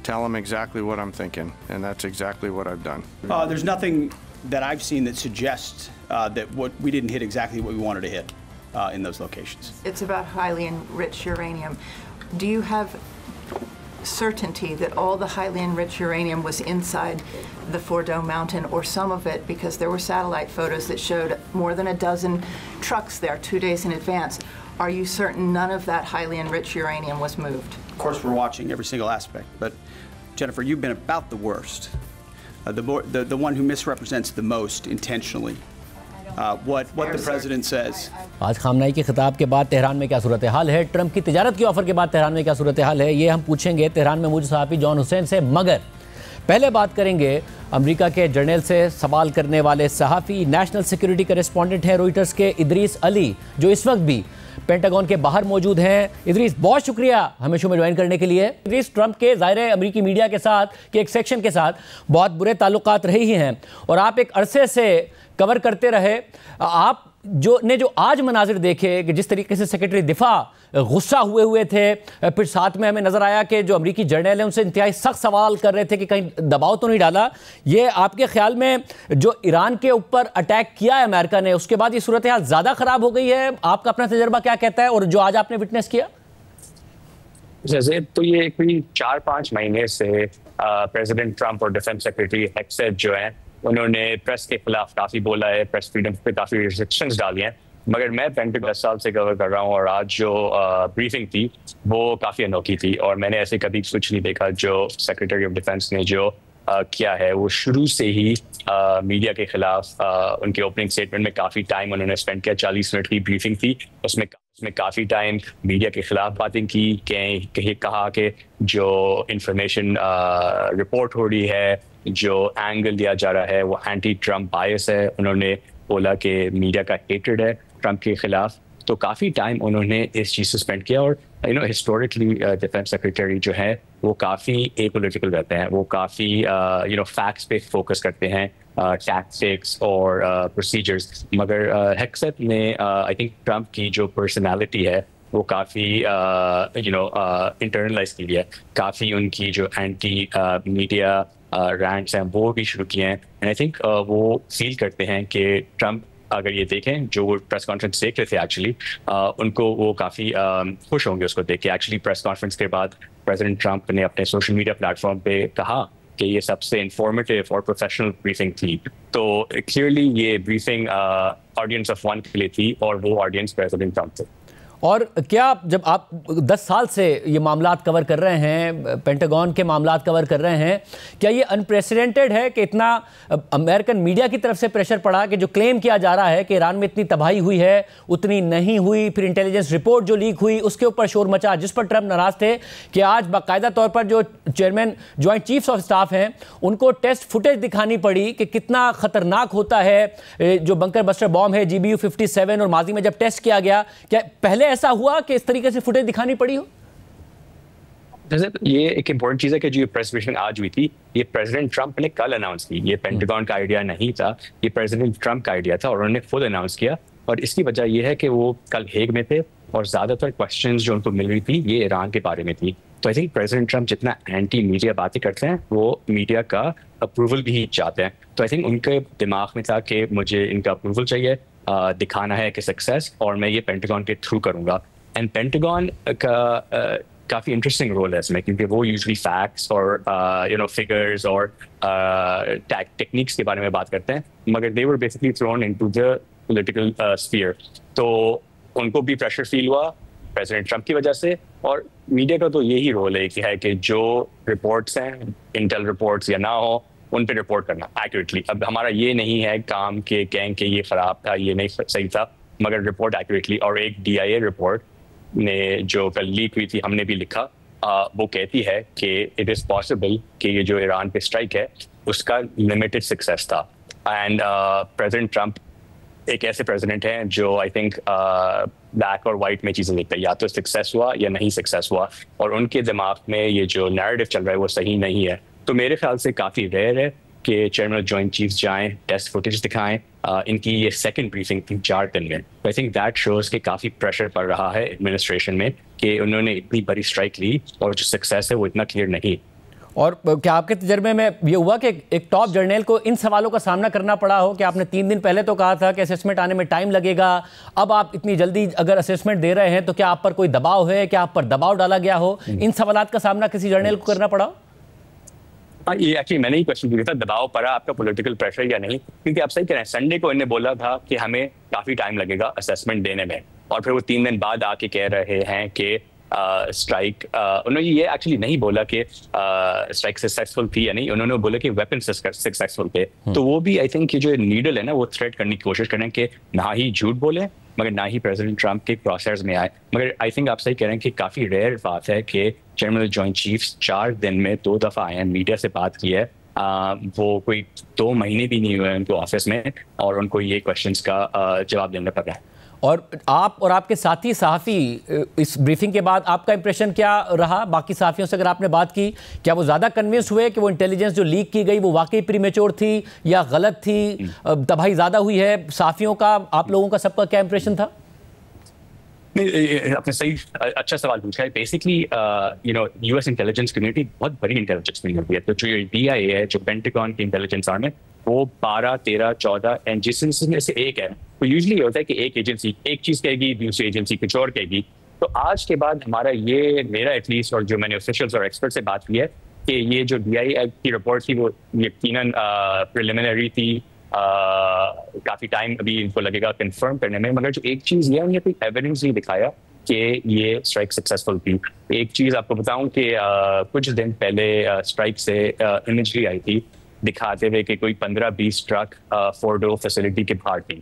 tell them exactly what I'm thinking, and that's exactly what I've done. There's nothing that I've seen that suggests that we didn't hit exactly what we wanted to hit in those locations. It's about highly enriched uranium. Do you have certainty that all the highly enriched uranium was inside the Fordo mountain, or some of it, because there were satellite photos that showed more than a dozen trucks there 2 days in advance? Are you certain none of that highly enriched uranium was moved? Of course, we're watching every single aspect, but Jennifer, you've been about the worst, the one who misrepresents the most intentionally. What the president says. आज खामनाई के खिताब के बाद Tehran में क्या सूरत हाल है, Trump की तिजारत की ऑफर के बाद तेहरान में क्या सूरत हाल है, ये हम पूछेंगे तेहरान में मौजूद सहाफ़ी जॉन हुसैन से। मगर पहले बात करेंगे अमेरिका के जर्नल से सवाल करने वाले सहाफ़ी, नेशनल सिक्योरिटी करेस्पॉन्डेंट हैं रॉयटर्स के इदरीस अली, जो इस वक्त भी पेंटागन के बाहर मौजूद हैं। इदरीस, बहुत शुक्रिया हमें शो में ज्वाइन करने के लिए। इदरीस, ट्रंप के ज़ाहिर है अमेरिकी मीडिया के साथ के एक सेक्शन के साथ बहुत बुरे ताल्लुकात रहे ही हैं और आप एक अरसे से कवर करते रहे। आप जो आज मनाजिर देखे कि जिस तरीके से सेक्रेटरी दिफा गुस्सा हुए थे, फिर साथ में हमें नजर आया कि जो अमेरिकी जर्नल है उनसे इंतहाई सख्त सवाल कर रहे थे कि कहीं दबाव तो नहीं डाला। ये आपके ख्याल में जो ईरान के ऊपर अटैक किया है अमेरिका ने, उसके बाद ये सूरत हाल ज़्यादा ख़राब हो गई है? आपका अपना तजर्बा क्या कहता है और जो आज आपने विटनेस किया? जैसे तो ये कोई 4-5 महीने से प्रेसिडेंट ट्रंप और डिफेंस सेक्रेटरी हेक्सेट जो है उन्होंने प्रेस के खिलाफ काफ़ी बोला है, प्रेस फ्रीडम पे काफ़ी रिस्ट्रिक्शंस डाली हैं। मगर मैं पेंटागन 10 साल से कवर कर रहा हूँ और आज जो ब्रीफिंग थी वो काफ़ी अनोखी थी और मैंने ऐसे कभी कुछ नहीं देखा। जो सेक्रेटरी ऑफ डिफेंस ने जो किया है वो शुरू से ही मीडिया के खिलाफ उनके ओपनिंग स्टेटमेंट में काफ़ी टाइम उन्होंने स्पेंड किया। 40 मिनट की ब्रीफिंग थी, उसमें काफ़ी टाइम मीडिया के खिलाफ बातें की, कहीं कहा कि जो इंफॉर्मेशन रिपोर्ट हो रही है, जो एंगल दिया जा रहा है वो एंटी ट्रंप बायस है। उन्होंने बोला कि मीडिया का हेट्रेड है ट्रंप के खिलाफ, तो काफ़ी टाइम उन्होंने इस चीज़ से स्पेंड किया। और हिस्टोरिकली डिफेंस सेक्रेटरी जो है वो काफ़ी एपॉलिटिकल रहते हैं, वो काफ़ी फैक्ट्स पे फोकस करते हैं, टैक्टिक्स और प्रोसीजर्स। मगर हेक्सेट ने आई थिंक ट्रंप की जो पर्सनालिटी है वो काफ़ी इंटरनलाइज की है, काफ़ी उनकी जो एंटी मीडिया रैंट्स हैं वो भी शुरू किए हैं। एंड आई थिंक वो फील करते हैं कि ट्रंप अगर ये देखें जो वो प्रेस कॉन्फ्रेंस देख रहे थे एक्चुअली उनको वो काफ़ी खुश होंगे उसको देख के। एक्चुअली प्रेस कॉन्फ्रेंस के बाद प्रेसिडेंट ट्रंप ने अपने सोशल मीडिया प्लेटफॉर्म पे कहा कि ये सबसे इंफॉर्मेटिव और प्रोफेशनल ब्रीफिंग थी। तो क्लियरली ये ब्रीफिंग ऑडियंस ऑफ वन के लिए थी और वो ऑडियंस प्रेसिडेंट ट्रंप थे। और क्या जब आप 10 साल से ये मामलात कवर कर रहे हैं, पेंटागन के मामलात कवर कर रहे हैं, क्या ये अनप्रेसिडेंटेड है कि इतना अमेरिकन मीडिया की तरफ से प्रेशर पड़ा कि जो क्लेम किया जा रहा है कि ईरान में इतनी तबाही हुई है उतनी नहीं हुई, फिर इंटेलिजेंस रिपोर्ट जो लीक हुई उसके ऊपर शोर मचा, जिस पर ट्रंप नाराज थे कि आज बाकायदा तौर पर जो chairman joint chiefs of staff हैं उनको टेस्ट फुटेज दिखानी पड़ी कि कितना ख़तरनाक होता है जो बंकर बस्टर बॉम्ब है GBU 57 और माजी में जब टेस्ट किया गया, क्या पहले ऐसा हुआ कि इस तरीके से फुटेज दिखानी पड़ी हो? जैसे ये एक इम्पोर्टेंट चीज़ है कि जो प्रेस ब्रीफिंग आज हुई थी ये प्रेसिडेंट ट्रंप ने कल अनाउंस की। ये पेंटागन का आइडिया नहीं था, ये प्रेसिडेंट ट्रंप का आइडिया था और उन्होंने खुद अनाउंस किया। और इसकी वजह ये है कि वो कल हेग में थे और ज़्यादातर क्वेश्चंस जो उनको मिल रही थी ये ईरान के बारे में थी। तो आई थिंक प्रेसिडेंट ट्रंप जितना एंटी मीडिया बातें करते हैं वो मीडिया का अप्रूवल भी चाहते हैं। तो आई थिंक उनके दिमाग में था कि मुझे इनका अप्रूवल चाहिए, दिखाना है कि सक्सेस, और मैं ये पेंटागन के थ्रू करूँगा। एंड पेंटागन का काफ़ी इंटरेस्टिंग रोल है इसमें क्योंकि वो यूजुअली फैक्ट्स और फिगर्स और टेक्निक्स के बारे में बात करते हैं, मगर they were basically thrown into the political sphere. तो उनको भी प्रेशर फील हुआ प्रेसिडेंट ट्रंप की वजह से। और मीडिया का तो यही रोल है कि जो रिपोर्ट्स हैं, इंटेल रिपोर्ट्स या ना हो, उन पे रिपोर्ट करना एक्यूरेटली। अब हमारा ये नहीं है काम के कहें कि ये ख़राब था, ये नहीं सही था, मगर रिपोर्ट एक्यूरेटली। और एक DIA रिपोर्ट ने जो कल लीक हुई थी, हमने भी लिखा, वो कहती है कि इट इज़ पॉसिबल कि ये जो ईरान पे स्ट्राइक है उसका लिमिटेड सक्सेस था। एंड प्रेसिडेंट ट्रंप एक ऐसे प्रेसिडेंट हैं जो आई थिंक ब्लैक और वाइट में चीज़ें देखते हैं, या तो सक्सेस हुआ या नहीं सक्सेस हुआ, और उनके दिमाग में ये जो नैरेटिव चल रहा है वो सही नहीं है। तो मेरे ख्याल से काफ़ी रेयर है कि चेयरमैन जॉइंट चीफ्स जाएं, टेस्ट फुटेज दिखाएं। इनकी ये सेकंड ब्रीफिंग थी 4 दिन में। आई थिंक दैट शोज कि काफ़ी प्रेशर पड़ रहा है एडमिनिस्ट्रेशन में कि उन्होंने इतनी बड़ी स्ट्राइक ली और जो सक्सेस है वो इतना क्लियर नहीं। और क्या आपके तजर्बे में ये हुआ कि एक टॉप जर्नल को इन सवालों का सामना करना पड़ा हो कि आपने 3 दिन पहले तो कहा था कि असेसमेंट आने में टाइम लगेगा, अब आप इतनी जल्दी अगर असेसमेंट दे रहे हैं तो क्या आप पर कोई दबाव है, क्या आप पर दबाव डाला गया हो? इन सवालात का सामना किसी जर्नल को करना पड़ा? ये एक्चुअली मैंने ही क्वेश्चन पूछा था, दबाव पड़ा आपका पॉलिटिकल प्रेशर या नहीं? क्योंकि आप सही कह रहे हैं, संडे को इन्हें बोला था कि हमें काफ़ी टाइम लगेगा असेसमेंट देने में, और फिर वो 3 दिन बाद आके कह रहे हैं कि स्ट्राइक, उन्होंने ये एक्चुअली नहीं बोला कि स्ट्राइक सक्सेसफुल थी या नहीं, उन्होंने बोला कि वेपन सक्सेसफुल थे। तो वो भी आई थिंक कि जो नीडल है ना, वो थ्रेट करने की कोशिश करें कि ना ही झूठ बोले मगर ना ही प्रेसिडेंट ट्रंप के क्रॉसहायर्स में आए। मगर आई थिंक आप सही कह रहे हैं कि काफ़ी रेयर बात है कि चेयरमैन ऑफ जॉइंट चीफ्स 4 दिन में 2 दफ़ा आए हैं, मीडिया से बात की है। वो कोई 2 महीने भी नहीं हुए उनको ऑफिस में और उनको ये क्वेश्चंस का जवाब देना पड़ रहा है। और आप और आपके साथी सहाफ़ी, इस ब्रीफिंग के बाद आपका इंप्रेशन क्या रहा? बाकी सहाफ़ियों से अगर आपने बात की, क्या वो ज़्यादा कन्विंस हुए कि वो इंटेलिजेंस जो लीक की गई वो वाकई प्रीमेच्योर थी या गलत थी? तबाही ज़्यादा हुई है सहाफ़ियों का, आप लोगों का सबका क्या इंप्रेशन था? नहीं, आपने सही अच्छा सवाल पूछा है। बेसिकली यूएस इंटेलिजेंस कम्युनिटी बहुत बड़ी इंटेलिजेंस कम्युनिटी है। तो जो DIA है, जो पेंटागन की इंटेलिजेंस आर्म है, वो 12, 13, 14 एजेंसीज में से एक है। तो यूजुअली होता है कि एक एजेंसी एक चीज़ कहेगी, दूसरी एजेंसी कुछ और कहेगी। तो आज के बाद मेरा एटलीस्ट और जो मैंने ऑफिशियल्स और एक्सपर्ट से बात की है कि ये जो DIA की रिपोर्ट थी वो यकीनन प्रिलिमिनरी थी, काफ़ी टाइम अभी इनको लगेगा कंफर्म करने में। मगर जो एक चीज़ ये उन्हें कोई एविडेंस नहीं दिखाया कि ये स्ट्राइक सक्सेसफुल थी। एक चीज़ आपको बताऊं कि कुछ दिन पहले स्ट्राइक से इमेजरी आई थी दिखाते हुए कि कोई 15-20 ट्रक फोर्डो फैसिलिटी के बाहर थी।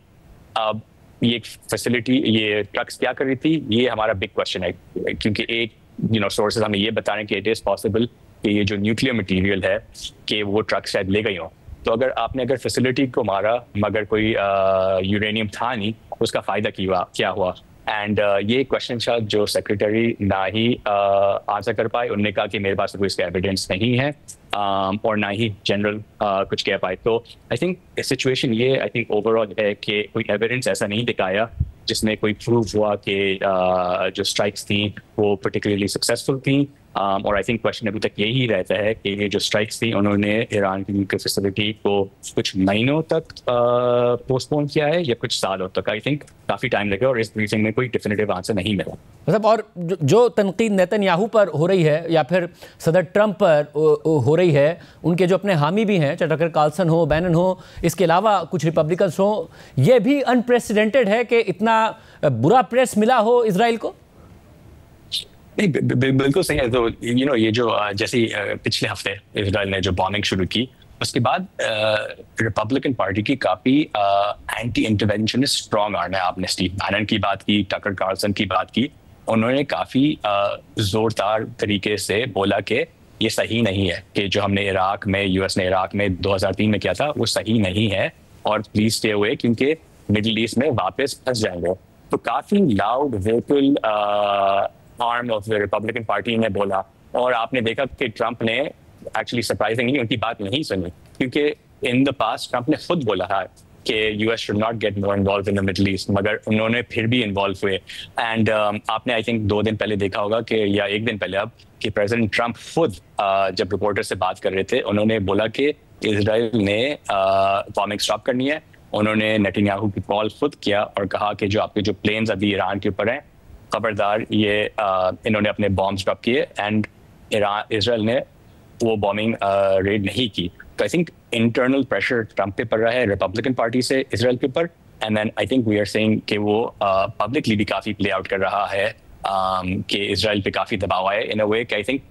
अब ये फैसिलिटी, ये ट्रक्स क्या कर रही थी, ये हमारा बिग क्वेश्चन है। क्योंकि एक सोर्सेज हमें ये बता रहे हैं कि इट इज़ पॉसिबल कि ये जो न्यूक्लियर मटीरियल है कि वो ट्रक शायद ले गई हो। तो अगर फैसिलिटी को मारा मगर कोई यूरेनियम था नहीं, उसका फ़ायदा क्या हुआ? एंड ये क्वेश्चन शायद जो सेक्रेटरी ना ही आंसर कर पाए। उन्होंने कहा कि मेरे पास कोई इसका एविडेंस नहीं है और ना ही जनरल कुछ कह पाए। तो आई थिंक सिचुएशन ये आई थिंक ओवरऑल है कि कोई एविडेंस ऐसा नहीं दिखाया जिसमें कोई प्रूव हुआ कि जो स्ट्राइक्स थी वो पर्टिकुलरली सक्सेसफुल थी। और आई थिंक क्वेश्चन अभी तक यही रहता है कि ये जो स्ट्राइक्स थी उन्होंने ईरान की न्यूक्लियर फैसिलिटी को कुछ महीनों तक पोस्टपोन किया है या कुछ सालों तक। आई थिंक काफ़ी टाइम लगेगा और इस ब्रीफिंग में कोई डिफिनेटिव आंसर नहीं मिला। मतलब और जो तनकीद नेतन्याहू पर हो रही है या फिर सदर ट्रंप पर हो रही है, उनके जो अपने हामी भी हैं, टकर कार्लसन हो, बैनन हो, इसके अलावा कुछ रिपब्लिकन्स हो, ये भी अनप्रेसिडेंटेड है कि इतना बुरा प्रेस मिला हो इजराइल को? नहीं, बिल्कुल सही है। तो ये जो जैसे पिछले हफ्ते इजराइल ने जो बॉम्बिंग शुरू की, उसके बाद रिपब्लिकन पार्टी की काफ़ी एंटी इंटरवेंशनिस्ट स्ट्रॉन्ग आर्म है। आपने स्टीव बैनन की बात की, टकर कार्लसन की बात की, उन्होंने काफ़ी ज़ोरदार तरीके से बोला कि ये सही नहीं है कि जो हमने इराक में, यूएस ने इराक में 2003 में किया था वो सही नहीं है और प्लीज स्टे अवे क्योंकि मिडिल ईस्ट में वापस फंस जाएंगे। तो काफ़ी loud vocal arm of the Republican party ने बोला। और आपने देखा कि ट्रंप ने एक्चुअली सरप्राइजिंगली उनकी बात नहीं सुनी, क्योंकि इन द पास्ट ट्रंप ने खुद बोला है कि US should not get more involve in the middle east, मगर उन्होंने फिर भी इन्वॉल्व हुए। एंड आपने आई थिंक 2 दिन पहले देखा होगा कि या 1 दिन पहले अब कि प्रेसिडेंट ट्रंप खुद जब रिपोर्टर से बात कर रहे थे उन्होंने बोला कि इजराइल ने बॉम्बिंग स्टॉप करनी है। उन्होंने नेतन्याहू की कॉल खुद किया और कहा कि जो आपके जो प्लेन्स अभी ईरान के ऊपर हैं, खबरदार ये इन्होंने अपने बॉम्ब स्टॉप किए एंड इजराइल ने वो बॉम्बिंग रेड नहीं की। तो I think internal pressure Trump पे पड़ रहा है रिपब्लिकन पार्टी से इजराइल के ऊपर। And then I think we are saying कि वो पब्लिकली भी काफ़ी प्ले आउट कर रहा है कि इजराइल पे काफ़ी दबाव आए इन अ वे कि आई थिंक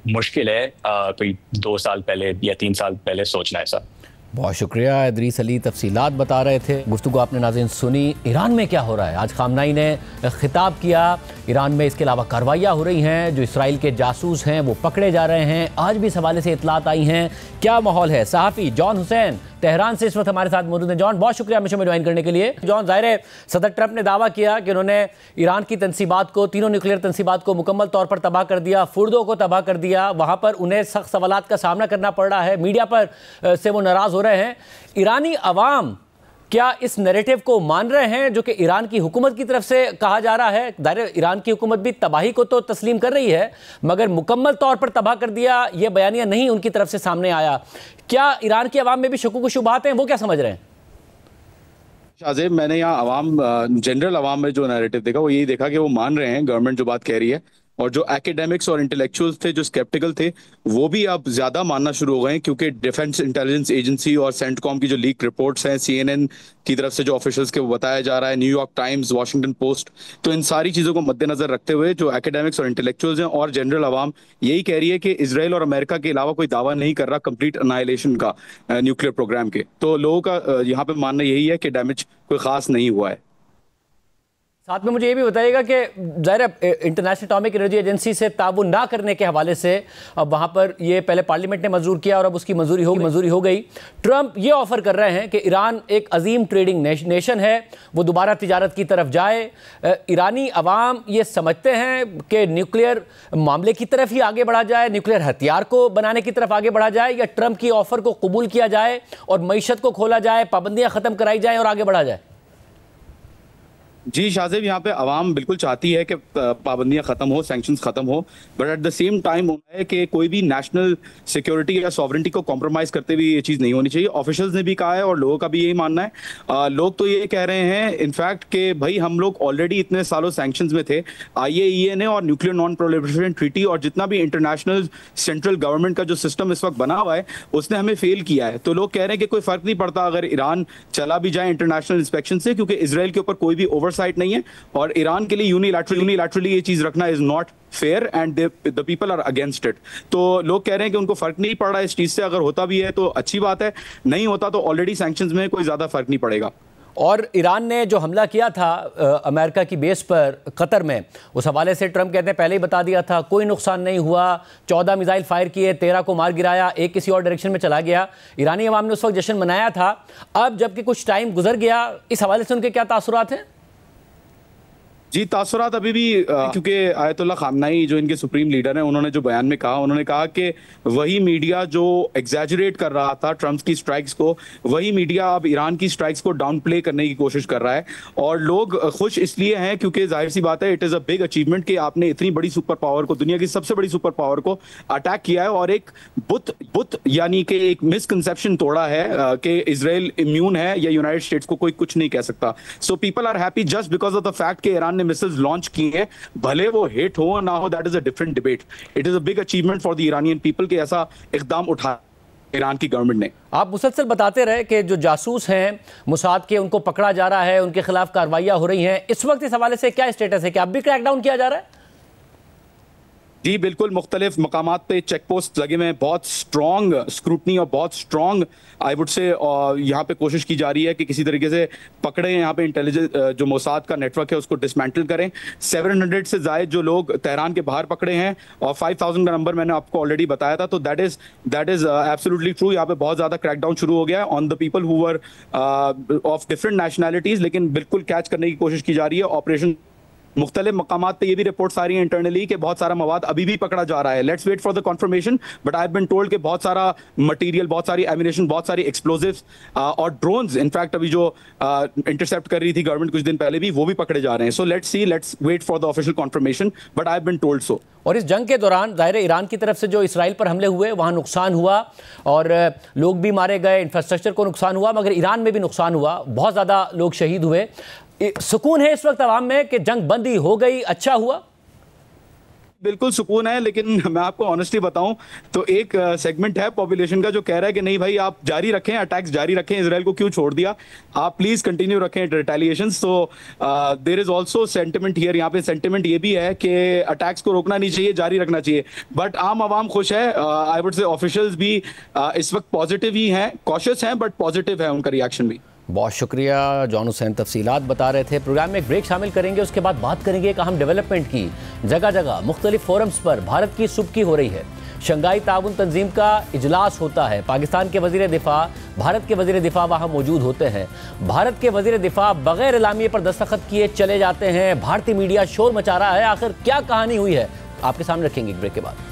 मुश्किल है कोई 2 साल पहले या 3 साल पहले सोचना ऐसा। बहुत शुक्रिया इदरीस अली, तफसीलात बता रहे थे। गुफ्तगू आपने नाज़रीन सुनी। ईरान में क्या हो रहा है? आज खामनाई ने खिताब किया। ईरान में इसके अलावा कार्रवाइयाँ हो रही हैं, जो इसराइल के जासूस हैं वो पकड़े जा रहे हैं। आज भी इस हवाले से इतलात आई हैं। क्या माहौल है? सहाफ़ी जॉन हुसैन तेहरान से इस वक्त हमारे साथ मौजूद हैं। जॉन, बहुत शुक्रिया हमें में ज्वाइन करने के लिए। जॉन, ज़ाहिर है सदर ट्रंप ने दावा किया कि उन्होंने ईरान की तनसीबात को, तीनों न्यूक्लियर तनसीबात को मुकम्मल तौर पर तबाह कर दिया, फुर्दो को तबाह कर दिया। वहाँ पर उन्हें सख्त सवालात का सामना करना पड़ रहा है, मीडिया पर से वो नाराज़ हो रहे हैं। ईरानी अवाम क्या इस नैरेटिव को मान रहे हैं जो कि ईरान की हुकूमत की तरफ से कहा जा रहा है? दायरे ईरान की हुकूमत भी तबाही को तो तस्लीम कर रही है, मगर मुकम्मल तौर पर तबाह कर दिया ये बयानिया नहीं उनकी तरफ से सामने आया। क्या ईरान की अवाम में भी शकूक व शुबहात हैं? वो क्या समझ रहे हैं? शाहजेब, मैंने यहाँ जनरल अवाम में जो नैरेटिव देखा वो यही देखा कि वो मान रहे हैं गवर्नमेंट जो बात कह रही है, और जो एकेडमिक्स और इंटेलेक्चुअल्स थे जो स्केप्टिकल थे वो भी अब ज़्यादा मानना शुरू हो गए हैं, क्योंकि डिफेंस इंटेलिजेंस एजेंसी और सेंटकॉम की जो लीक रिपोर्ट्स हैं, CNN की तरफ से जो ऑफिशियल्स के वो बताया जा रहा है, न्यूयॉर्क टाइम्स, वॉशिंगटन पोस्ट, तो इन सारी चीज़ों को मद्देनजर रखते हुए जो एकेडमिक्स और इंटेलेक्चुअल्स हैं और जनरल आवाम यही कह रही है कि इजराइल और अमेरिका के अलावा कोई दावा नहीं कर रहा कंप्लीट अनाइलेशन का न्यूक्लियर प्रोग्राम के। तो लोगों का यहाँ पे मानना यही है कि डैमेज कोई खास नहीं हुआ है। साथ में मुझे ये भी बताइएगा कि ज़ाहिर है इंटरनेशनल एटॉमिक एनर्जी एजेंसी से ताउन ना करने के हवाले से अब वहाँ पर ये पहले पार्लियामेंट ने मंजूर किया और अब उसकी मंजूरी हो गई। ट्रंप ये ऑफर कर रहे हैं कि ईरान एक अजीम ट्रेडिंग नेशन है, वो दोबारा तिजारत की तरफ जाए। ईरानी अवाम ये समझते हैं कि न्यूक्लियर मामले की तरफ ही आगे बढ़ा जाए, न्यूक्लियर हथियार को बनाने की तरफ आगे बढ़ा जाए, या ट्रंप की ऑफर को कबूल किया जाए और मईशत को खोला जाए, पाबंदियाँ ख़त्म कराई जाए और आगे बढ़ा जाए? जी शाहजेब, यहाँ पे आवाम बिल्कुल चाहती है कि पाबंदियां खत्म हो, सैंक्शंस खत्म हो, but at the same time होना है कि कोई भी नेशनल सिक्योरिटी या सॉवरेंटी को कॉम्प्रोमाइज करते हुए ये चीज़ नहीं होनी चाहिए। ऑफिशियल्स ने भी कहा है और लोगों का भी यही मानना है। लोग तो ये कह रहे हैं इनफैक्ट कि भाई हम लोग ऑलरेडी इतने सालों सैंक्शंस में थे। IAEA ने और न्यूक्लियर नॉन प्रोलिफरेशन ट्रीटी और जितना भी इंटरनेशनल सेंट्रल गवर्नमेंट का जो सिस्टम इस वक्त बना हुआ है उसने हमें फेल किया है। तो लोग कह रहे हैं कि कोई फर्क नहीं पड़ता अगर ईरान चला भी जाए इंटरनेशनल इंस्पेक्शन से, क्योंकि इसराइल के ऊपर कोई भी ओवरसाइट नहीं है और ईरान के लिए यूनिलैटरली ये चीज रखना is not fair and the people are against it. तो लोग कह रहे हैं कि उनको फर्क नहीं पड़ रहा इस चीज से। अगर होता भी है तो अच्छी बात है, नहीं होता तो ऑलरेडी सैंक्शंस में कोई ज्यादा फर्क नहीं पड़ेगा। और ईरान ने जो हमला किया था अमेरिका की बेस पर कतर में, उस हवाले से ट्रंप कहते हैं पहले ही बता दिया था, कोई नुकसान नहीं हुआ, 14 मिसाइल फायर किए, 13 को मार गिराया, एक किसी और डायरेक्शन में चला गया। ईरानी अवाम ने उस वक्त जश्न मनाया था। अब जबकि कुछ टाइम गुजर गया, इस हवाले से उनके क्या तासुरात हैं? जी तासुरात अभी भी क्योंकि आयतुल्लाह खामनाई जो इनके सुप्रीम लीडर हैं उन्होंने जो बयान में कहा, उन्होंने कहा कि वही मीडिया जो एग्जैजरेट कर रहा था ट्रंप की स्ट्राइक्स को, वही मीडिया अब ईरान की स्ट्राइक्स को डाउन प्ले करने की कोशिश कर रहा है। और लोग खुश इसलिए हैं क्योंकि जाहिर सी बात है, it is a big achievement कि आपने इतनी बड़ी सुपर पावर को, दुनिया की सबसे बड़ी सुपर पावर को अटैक किया है और एक बुत यानी कि एक मिसकंसेप्शन तोड़ा है कि इसराइल इम्यून है या यूनाइटेड स्टेट्स को कोई कुछ नहीं कह सकता। So people are happy just because of the fact कि ईरान मिसाइल्स लॉन्च किए हैं, भले वो हिट हो ना हो, that is a different debate. It is a big achievement for the Iranian people कि ऐसा इकदाम उठा ईरान की गवर्नमेंट ने। आप मुसलसल बताते रहे कि जो जासूस हैं मोसाद के, उनको पकड़ा जा रहा है, उनके खिलाफ कार्रवाइयां हो रही हैं। इस वक्त इस हवाले से क्या स्टेटस है? क्या अब भी क्रैकडाउन किया जा रहा है? जी बिल्कुल, मुख्तलिफ मकामात पे चेक पोस्ट लगे हुए हैं, बहुत स्ट्रॉन्ग स्क्रूटनी और बहुत स्ट्रॉन्ग आई वुड से यहाँ पे कोशिश की जा रही है कि किसी तरीके से पकड़े यहाँ पे इंटेलिजेंस जो मोसाद का नेटवर्क है उसको डिसमेंटल करें। 700 से ज़ायद जो लोग तेहरान के बाहर पकड़े हैं और 5000 का नंबर मैंने आपको ऑलरेडी बताया था। तो दैट इज एब्सोल्युटली ट्रू। यहाँ पे बहुत ज़्यादा क्रैकडाउन शुरू हो गया है on the people who were of different nationalities, लेकिन बिल्कुल कैच करने की कोशिश की जा रही है। ऑपरेशन मुख्तलिफ मकामात पे ये भी रिपोर्ट्स आ रही हैं इंटरनली कि बहुत सारा मवाद अभी भी पकड़ा जा रहा है। Let's wait for the confirmation, but I have been told कि बहुत सारा मटेरियल, बहुत सारी एमिनेशन, बहुत सारी एक्सप्लोजिव्स और ड्रोन्स इनफैक्ट अभी जो इंटरसेप्ट कर रही थी गवर्नमेंट कुछ दिन पहले भी, वो भी पकड़े जा रहे हैं। So let's see, let's wait for the official confirmation, but I have been told so. और इस जंग के दौरान ज़ाहिर है ईरान की तरफ से जो इसराइल पर हमले हुए वहाँ नुकसान हुआ और लोग भी मारे गए, इंफ्रास्ट्रक्चर को नुकसान हुआ, मगर ईरान में भी नुकसान हुआ, बहुत ज़्यादा लोग शहीद हुए। सुकून है इस वक्त अवाम में कि जंग बंदी हो गई, अच्छा हुआ? बिल्कुल सुकून है, लेकिन मैं आपको ऑनेस्टली बताऊं तो एक सेगमेंट है पॉपुलेशन का जो कह रहा है कि नहीं भाई आप जारी रखें, अटैक्स जारी रखें, इसराइल को क्यों छोड़ दिया, आप प्लीज कंटिन्यू रखें retaliation. So there is also sentiment here. यहाँ पे सेंटिमेंट ये भी है कि अटैक्स को रोकना नहीं चाहिए, जारी रखना चाहिए। बट आम आवाम खुश है। आई वुड से ऑफिशियल्स भी इस वक्त पॉजिटिव ही हैं, कॉशियस हैं बट पॉजिटिव है उनका रिएक्शन भी। बहुत शुक्रिया जॉन हुसैन, तफसीलात बता रहे थे। प्रोग्राम में एक ब्रेक शामिल करेंगे, उसके बाद बात करेंगे एक अहम डेवलपमेंट की। जगह जगह मुख्तलिफ फोरम्स पर भारत की सुबकी हो रही है। शंघाई ताउन तंजीम का इजलास होता है, पाकिस्तान के वजीर दिफा, भारत के वजीर दिफा वहाँ मौजूद होते हैं। भारत के वजीर दिफा बगैर एलामिये पर दस्तखत किए चले जाते हैं। भारतीय मीडिया शोर मचा रहा है, आखिर क्या कहानी हुई है आपके सामने रखेंगे एक ब्रेक के बाद।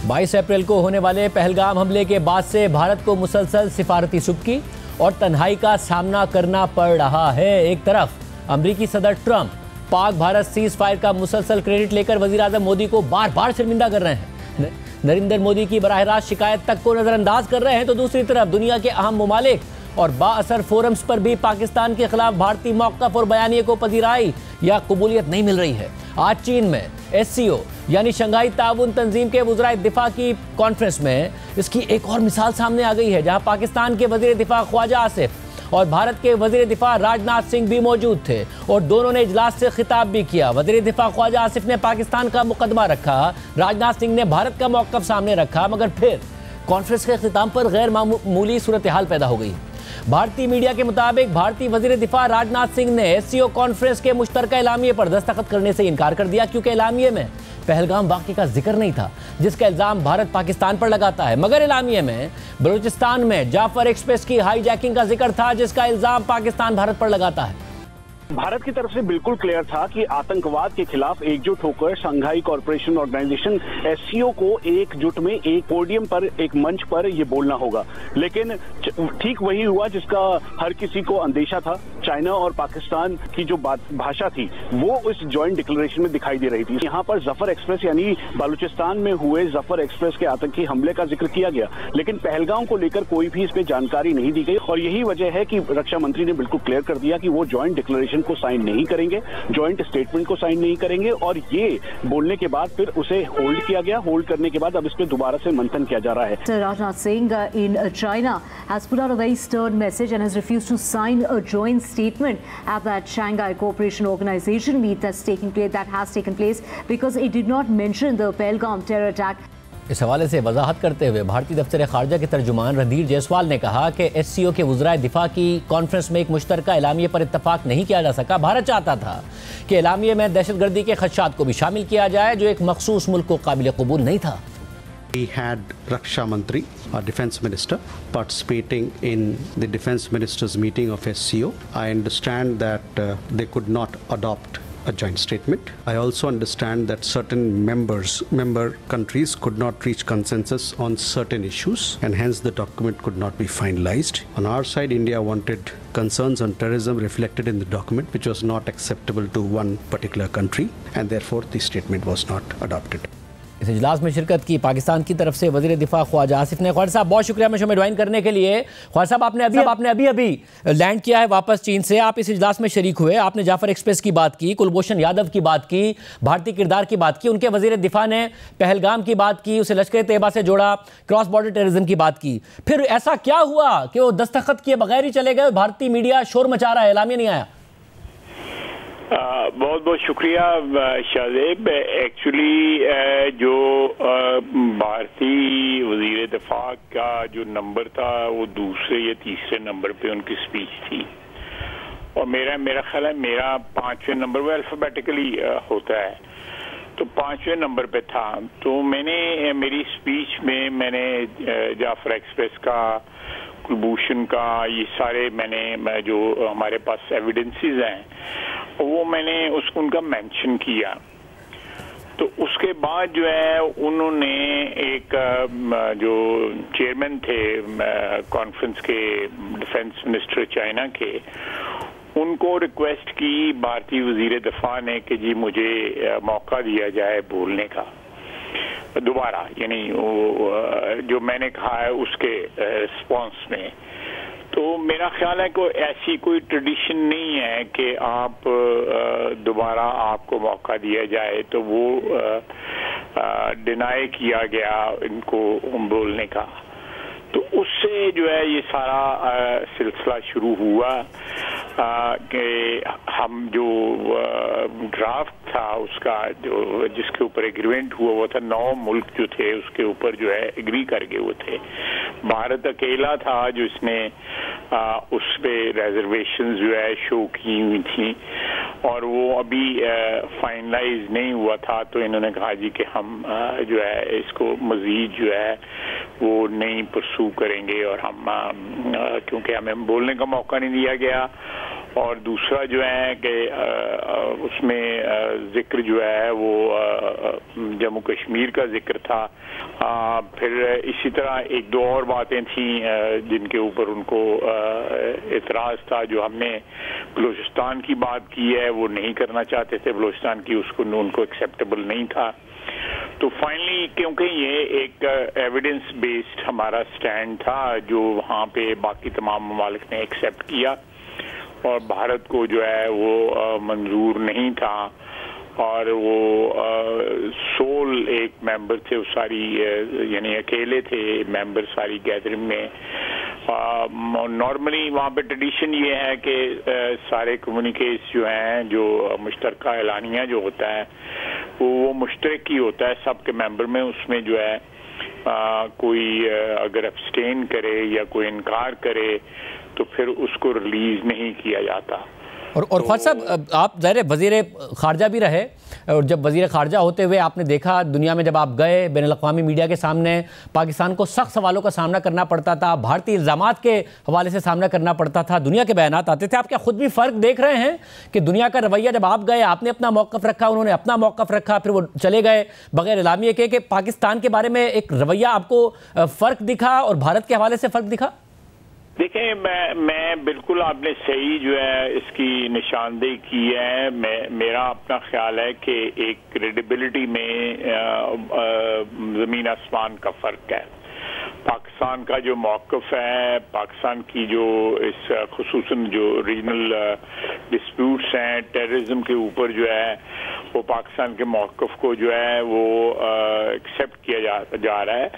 22 अप्रैल को होने वाले पहलगाम हमले के बाद से भारत को मुसलसल सिफारती सुबकी और तन्हाई का सामना करना पड़ रहा है। एक तरफ अमरीकी सदर Trump Pak Bharat cease fire का मुसलसल क्रेडिट लेकर वजीर आजम मोदी को बार बार शर्मिंदा कर रहे हैं, नरेंद्र मोदी की बराह रास्त शिकायत तक को नजरअंदाज कर रहे हैं, तो दूसरी तरफ दुनिया के अहम ममालिक और बाअसर फोरम्स पर भी पाकिस्तान के खिलाफ भारतीय मौक़िफ़ और बयानिए को पजीराई या कबूलियत नहीं मिल रही है। आज चीन में SCO यानी शंघाई ताउन तंजीम के वज़राए दिफा की कॉन्फ्रेंस में इसकी एक और मिसाल सामने आ गई है, जहां पाकिस्तान के वज़ीर दिफा ख्वाजा आसिफ और भारत के वज़ीर दिफा राजनाथ सिंह भी मौजूद थे और दोनों ने इजलास से खिताब भी किया। वज़ीर दिफा ख्वाजा आसिफ ने पाकिस्तान का मुकदमा रखा, राजनाथ सिंह ने भारत का मौक़िफ़ सामने रखा, मगर फिर कॉन्फ्रेंस के अख्तिताम पर गैर मामूली सूरत हाल पैदा हो गई। भारतीय मीडिया के मुताबिक भारतीय वज़ीर दिफा राजनाथ सिंह ने SCO कॉन्फ्रेंस के मुश्तरका एलामिये पर दस्तखत करने से इनकार कर दिया, क्योंकि एलामिये में पहलगाम वाक़े का जिक्र नहीं था, जिसका इल्ज़ाम भारत पाकिस्तान पर लगाता है। मगर एलामिये में बलूचिस्तान में जाफर एक्सप्रेस की हाईजैकिंग का जिक्र था, जिसका इल्ज़ाम पाकिस्तान भारत पर लगाता है। भारत की तरफ से बिल्कुल क्लियर था कि आतंकवाद के खिलाफ एकजुट होकर शंघाई कॉरपोरेशन ऑर्गेनाइजेशन SCO को एकजुट में एक पोडियम पर, एक मंच पर ये बोलना होगा। लेकिन ठीक वही हुआ जिसका हर किसी को अंदेशा था। चाइना और पाकिस्तान की जो भाषा थी वो इस ज्वाइंट डिक्लेरेशन में दिखाई दे रही थी। यहाँ पर जफर एक्सप्रेस यानी बलूचिस्तान में हुए जफर एक्सप्रेस के आतंकी हमले का जिक्र किया गया, लेकिन पहलगाम को लेकर कोई भी इस पे जानकारी नहीं दी गई और यही वजह है कि रक्षा मंत्री ने बिल्कुल क्लियर कर दिया कि वो ज्वाइंट डिक्लेरेशन को साइन नहीं करेंगे, जॉइंट स्टेटमेंट को साइन नहीं करेंगे और ये बोलने के बाद फिर उसे होल्ड किया गया। होल्ड करने के बाद अब इस पे दोबारा से मंथन किया जा रहा है। Rajnath Singh in China has put out a very stern message and has refused to sign a joint statement at that Shanghai Cooperation Organization meet that has taken place because it did not mention the Pahalgam terror attack. इस हवाले से वजाहत करते हुए भारतीय दफ्तर खारजा के तर्जुमान रणधीर जायसवाल ने कहा कि SCO के वज़राए दिफा की कॉन्फ्रेंस में एक मुश्तरका एलामिये पर इत्तफाक नहीं किया जा सका। भारत चाहता था कि एलामिये में दहशतगर्दी के खदशात को भी शामिल किया जाए, जो एक मखसूस मुल्क को काबिल कबूल नहीं था। We had Raksha Mantri, our defense minister, participating in the defense ministers meeting of SCO. I understand that they could not adopt a joint statement. I also understand that certain member countries could not reach consensus on certain issues and hence the document could not be finalized. On our side, India wanted concerns on terrorism reflected in the document, which was not acceptable to one particular country, and therefore the statement was not adopted. इस इजलास में शिरकत की पाकिस्तान की तरफ से वज़ीर दिफा ख्वाजा आसिफ ने। ख्वाजा साहब बहुत शुक्रिया शो में ज्वाइन करने के लिए। ख्वाजा साहब आपने अभी लैंड किया है वापस चीन से, आप इस इजलास में शरीक हुए, आपने जाफर एक्सप्रेस की बात की, कुलभूषण यादव की बात की, भारतीय किरदार की बात की, उनके वज़ीर दिफा ने पहलगाम की बात की, उसे लश्कर तैयबा से जोड़ा, क्रॉस बॉर्डर टेररिज्म की बात की। फिर ऐसा क्या हुआ कि वो दस्तखत किए बगैर ही चले गए? भारतीय मीडिया शोर मचा रहा है, एलामिया नहीं आया। बहुत बहुत शुक्रिया शाहजेब। एक्चुअली जो भारतीय वज़ीर दिफा का जो नंबर था वो दूसरे या तीसरे नंबर पे उनकी स्पीच थी और मेरा ख्याल है मेरा 5वें नंबर वो अल्फ़ाबेटिकली होता है, तो 5वें नंबर पे था। तो मैंने मेरी स्पीच में मैंने जाफर एक्सप्रेस का, कुलभूषण का, ये सारे मैंने जो हमारे पास एविडेंसेस हैं वो मैंने उनका मेंशन किया। तो उसके बाद जो है उन्होंने एक जो चेयरमैन थे कॉन्फ्रेंस के, डिफेंस मिनिस्टर चाइना के, उनको रिक्वेस्ट की भारतीय वज़ीर दिफा ने कि जी मुझे मौका दिया जाए बोलने का दोबारा, यानी जो मैंने कहा है उसके रिस्पॉन्स में। तो मेरा ख्याल है कि ऐसी कोई ट्रेडिशन नहीं है कि आप दोबारा आपको मौका दिया जाए, तो वो डिनाई किया गया इनको बोलने का। तो उससे जो है ये सारा सिलसिला शुरू हुआ कि हम जो ड्राफ्ट था उसका जो जिसके ऊपर एग्रीमेंट हुआ वो था, 9 मुल्क जो थे उसके ऊपर जो है एग्री करके वो थे। भारत अकेला था जो इसने उस पे रिजर्वेशंस जो है शो की हुई थी और वो अभी फाइनलाइज नहीं हुआ था। तो इन्होंने कहा जी कि हम जो है इसको मजीद जो है वो नहीं परसू करेंगे और हम क्योंकि हमें बोलने का मौका नहीं दिया गया। और दूसरा जो है कि उसमें जिक्र जो है वो जम्मू कश्मीर का जिक्र था। फिर इसी तरह 1-2 और बातें थी जिनके ऊपर उनको एतराज़ था। जो हमने बलूचिस्तान की बात की है वो नहीं करना चाहते थे बलूचिस्तान की, उसको उनको एक्सेप्टेबल नहीं था। तो फाइनली क्योंकि ये एक एविडेंस बेस्ड हमारा स्टैंड था जो वहाँ पे बाकी तमाम ममालिक ने एक्सेप्ट किया, और भारत को जो है वो मंजूर नहीं था, और वो सोल एक मेंबर थे, वो सारी यानी अकेले थे मेंबर सारी गैदरिंग में। नॉर्मली वहाँ पे ट्रेडिशन ये है कि सारे कम्युनिकेस जो हैं, जो मुश्तरका एलानिया जो होता है वो मुश्तरक ही होता है सबके मेंबर में। उसमें जो है कोई अगर अब्सटेन करे या कोई इनकार करे तो फिर उसको रिलीज नहीं किया जाता। और ख्वाजा साहब, आप ज़ाहिर वज़ीर ख़ारजा भी रहे, और जब वज़ीर ख़ारजा होते हुए आपने देखा दुनिया में, जब आप गए बैनुल-अक़वामी मीडिया के सामने पाकिस्तान को सख्त सवालों का सामना करना पड़ता था, भारतीय इल्ज़ामात के हवाले से सामना करना पड़ता था, दुनिया के बयानात आते थे। आप क्या खुद भी फ़र्क देख रहे हैं कि दुनिया का रवैया, जब आप गए आपने अपना मौक़िफ़ रखा, उन्होंने अपना मौक़िफ़ रखा, फिर वो चले गए बग़ैर एलामिया के, पाकिस्तान के बारे में एक रवैया आपको फ़र्क दिखा और भारत के हवाले से फ़र्क दिखा? देखें, मैं बिल्कुल, आपने सही जो है इसकी निशानदेही की है। मेरा अपना ख्याल है कि एक क्रेडिबिलिटी में ज़मीन आसमान का फ़र्क है। पाकिस्तान का जो मौक़िफ़ है, पाकिस्तान की जो इस खुसूसन जो रीजनल डिस्प्यूट्स हैं टेररिज्म के ऊपर, जो है वो पाकिस्तान के मौक़िफ़ को जो है वो एक्सेप्ट किया जा रहा है,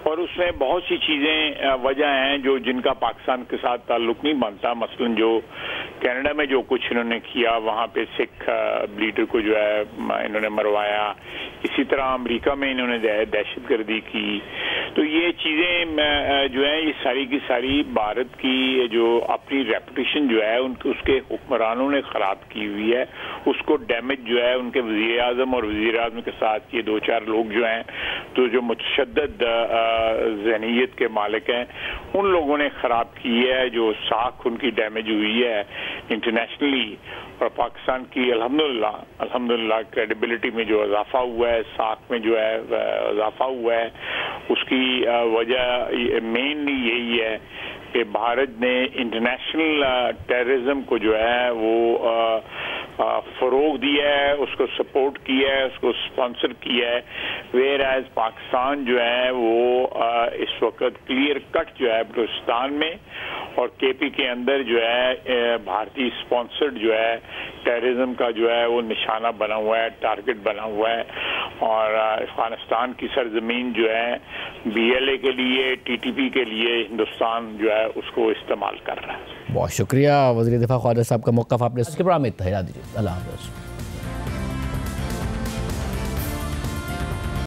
और उसमें बहुत सी चीज़ें वजह हैं जो जिनका पाकिस्तान के साथ ताल्लुक़ नहीं बनता। मसलन जो कनाडा में जो कुछ इन्होंने किया, वहाँ पे सिख लीडर को जो है इन्होंने मरवाया, इसी तरह अमेरिका में इन्होंने दहशतगर्दी की। तो ये चीज़ें जो है ये सारी की सारी भारत की जो अपनी रेपुटेशन जो है उसके हुक्मरानों ने ख़राब की हुई है। उसको डैमेज जो है उनके वज़ीर आज़म और वज़ीर आज़म के साथ ये 2-4 लोग जो हैं तो जो मुतशद्दद ज़हनीयत के मालिक हैं, उन लोगों ने ख़राब की है, जो साख उनकी डैमेज हुई है इंटरनेशनली। और पाकिस्तान की अल्हम्दुलिल्लाह क्रेडिबिलिटी में जो इजाफा हुआ है, साख में जो है इजाफा हुआ है, उसकी वजह मेनली यही है कि भारत ने इंटरनेशनल टेररिज्म को जो है वो फ़रोग दिया है, उसको सपोर्ट किया है, उसको स्पॉन्सर किया है। वेयर एज पाकिस्तान जो है वो इस वक्त क्लियर कट जो है बलूचिस्तान में और केपी के अंदर जो है भारतीय स्पॉन्सर्ड जो है टेररिज्म का जो है वो निशाना बना हुआ है, टारगेट बना हुआ है। और अफगानिस्तान की सरजमीन जो है BLA के लिए, TTP के लिए हिंदुस्तान जो है उसको इस्तेमाल कर रहा है। बहुत शुक्रिया वज़ीर दिफा ख्वाजा साहब का मौक़िफ़ आपने इसके प्रोग्राम में इत्तेहाद दीजिए। अल्लाह हाफ़िज़।